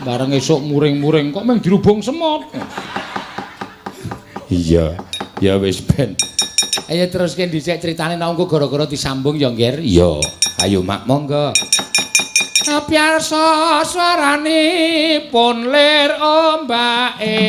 S1: Bareng esuk muring-muring kok mung dirubung semut. Iya, ya wis ben. Ayo teruske dhisik critane nek engko gara-gara disambung ya nggir. Iya, ayo mak monggo. Piarsa swaranipun lir ombake.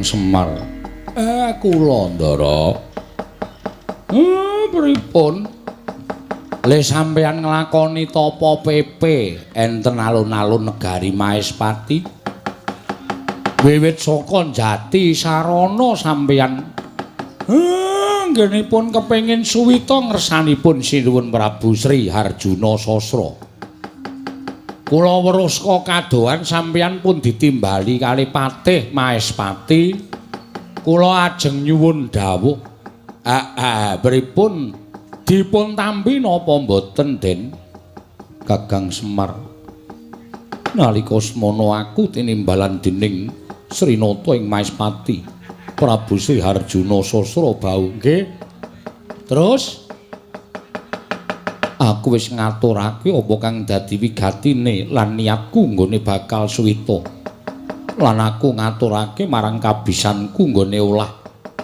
S3: Semar. Kula Ndara. Pripun? Le sampeyan nglakoni tapa PP enten alun-alun negari Maespati. Wiwit saka Jati Sarana sampeyan nggenipun kepengin suwita ngersanipun Sinuwun Prabu Sri Harjuna Sasra. Kula weruh saka kadohan sampeyan pun ditimbali kali Patih Maespati. Kula ajeng nyuwun dawuh. Pripun dipun tampi napa mboten, Den? Kakang Semar. Nalika semana aku tinimbalan dening Srinata ing Maespati. Prabu Sri Harjuna Sasra bau nggih. Terus aku wis ngaturake apa kang dadi wigatine lan niatku nggone bakal suwita. Lan aku ngaturake marang kabisanku nggone olah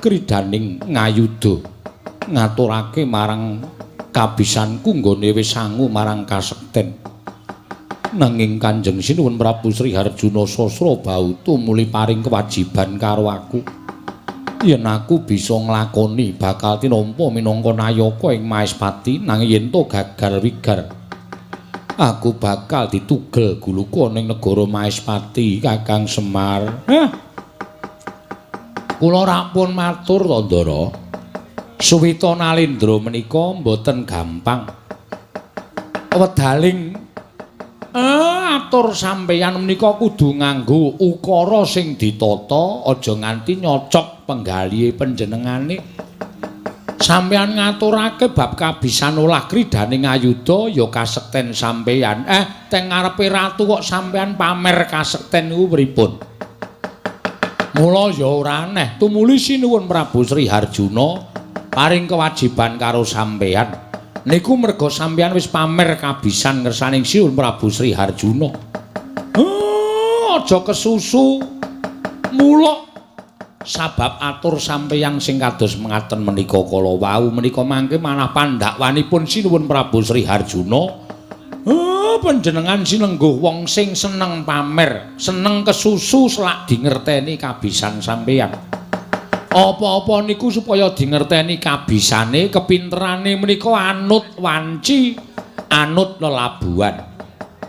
S3: kridaning ngayuda. Ngaturake marang kabisanku nggone wis sangu marang kasekten. Nanging Kanjeng Sinuwun Prabu Sri Harjuna Sasra bau tumuli paring kewajiban karo aku. Yen aku bisa nglakoni bakal tinampa minangka nayaka ing Maespati, nanging yen to gagal wigar aku bakal ditugel guluka ning negara Maespati, Kakang Semar. Kula rampun matur to, Ndara. Suwita Nalendra menika mboten gampang. Wedaling atur sampeyan menika kudu nganggo ukara sing ditata, aja nganti nyocok penggalihe panjenengane. Sampeyan ngaturake bab kabisan olah kridaning ayuda ya kasekten sampeyan. Teng ngarepe ratu kok sampeyan pamer kasekten niku pripun? Mula ya ora aneh tumuli Sinuwun Prabu Sri Harjuna paring kewajiban karo sampeyan. Niku merga sampeyan wis pamer kabisan ngersaning Sinuwun Prabu Sri Harjuna. Aja kesusu. Mula sabab atur sampeyan sing kados mengaten menika kala wau menika mangke manah pandhakwanipun Sinuwun Prabu Sri Harjuna. Panjenengan sinengguh wong sing seneng pamer, seneng kesusu selak dingerteni kabisan sampeyan. Apa-apa niku supaya dingerteni kabisane, kepinterane menika anut wanci, anut lelabuhan.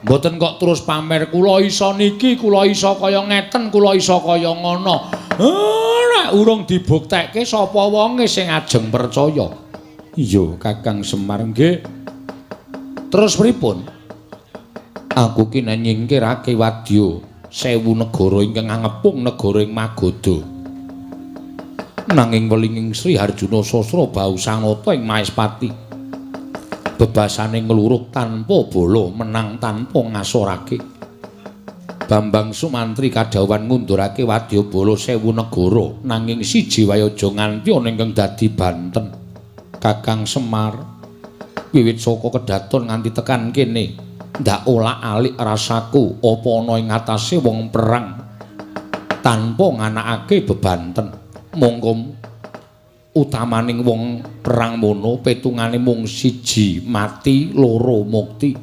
S3: Mboten kok terus pamer kula iso niki, kula iso kaya ngeten, kula iso kaya ngono. Nek urung dibuktekke sapa wonge sing ajeng percaya. Iya, Kakang Semar nggih. Terus pripun? Aku ki nyingkirake wadya 1000 negara ingkang ngepung negara ing Magoda. Nanging welinging Sri Harjuna Sasra bau sanata ing Maespati. Bebasane ngluruh tanpa bala, menang tanpa ngasorake. Bambang Sumantri kadhawuhan ngundurake wadya bala 1000 negara, nanging siji wae aja nganti ana ingkang dadi banten. Kakang Semar, wiwit saka kedaton nganti tekan kene, ndak olak-alik rasaku apa ana ing atase wong perang tanpa nganakake bebanten. Mongko utamaning wong perang mono petungane mung siji mati, loro mukti.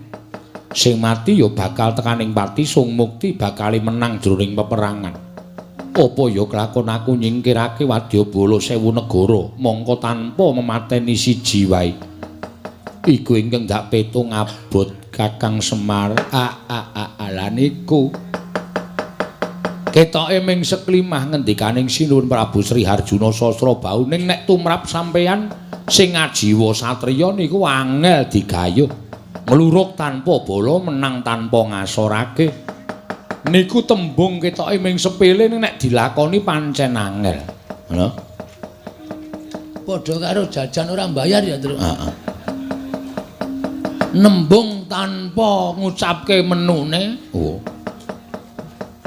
S3: Sing mati ya bakal tekaning pati, sing mukti bakal menang jroning peperangan. Apa ya kelakon aku nyingkirake wadyabala 1000 negara mongko tanpa memateni siji wae. Iku ingkang ndak petung abot, Kakang Semar. Ala niku ketoke ming seklimah ngendikaning Sinuwun Prabu Sri Harjuna Sasra bau ning nek tumrap sampeyan sing ajiwa satriya niku angel digayuh. Ngluruk tanpa bala, menang tanpa ngasorake. Niku tembung ketoke ming sepele nek dilakoni pancen angel. Lho. Padha karo jajan ora mbayar ya, Tru. Nembung tanpa ngucapke menune.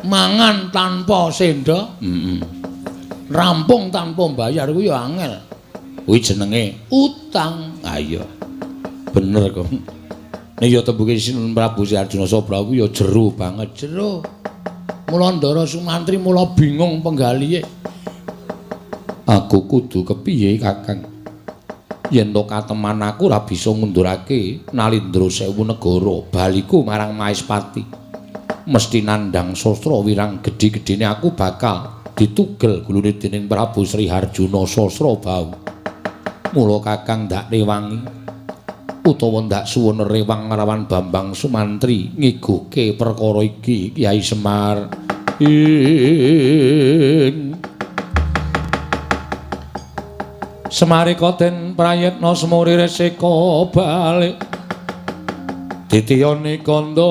S3: Mangan tanpa sendok, rampung tanpa mbayar kuwi ya angel. Kuwi jenenge utang. Iya. Bener kok. Nek ya tembuke Sinuwun Prabu Sri Harjuna Sasra kuwi ya jero banget, jero. Mula Ndara Sumantri mula bingung penggalihe. Aku kudu kepiye, Kakang? Yen to kateman aku ora bisa ngundurake Nalendra 1000 negara baliku marang Maespati. Mesti nandhang sastra wirang gedhe-gedhene aku bakal ditugel gulune dening Prabu Sri Harjuna Sasrabau. Mula Kakang ndak rewangi utawa ndak suwun rewang nglawan Bambang Sumantri ngiguhke perkara iki Kyai Semar. Semarika den prayitna semuri resika balik ditiyani kandayane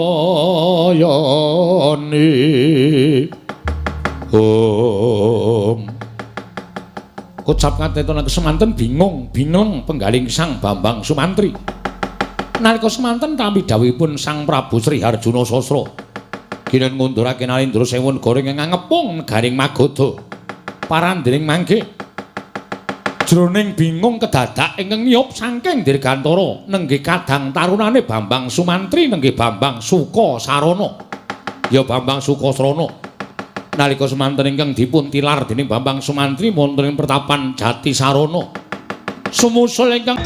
S3: ucap katetunan kesemanten bingung penggaling Sang Bambang Sumantri nalika semanten tampi dawuhipun Sang Prabu Sri Harjuna Sasra ginen ngundurake Nalendra Sewu Negara ing ngepung negaring Magadha parandening mangke jroning bingung kedadak ingkang ngiyup saking dirgantara nenggih kadang tarunane Bambang Sumantri nenggih Bambang Sukasarana ya Bambang Sukasarana nalika semanten ingkang dipun tilar dening Bambang Sumantri wonten ing pertapan Jatisarana sumusul ingkang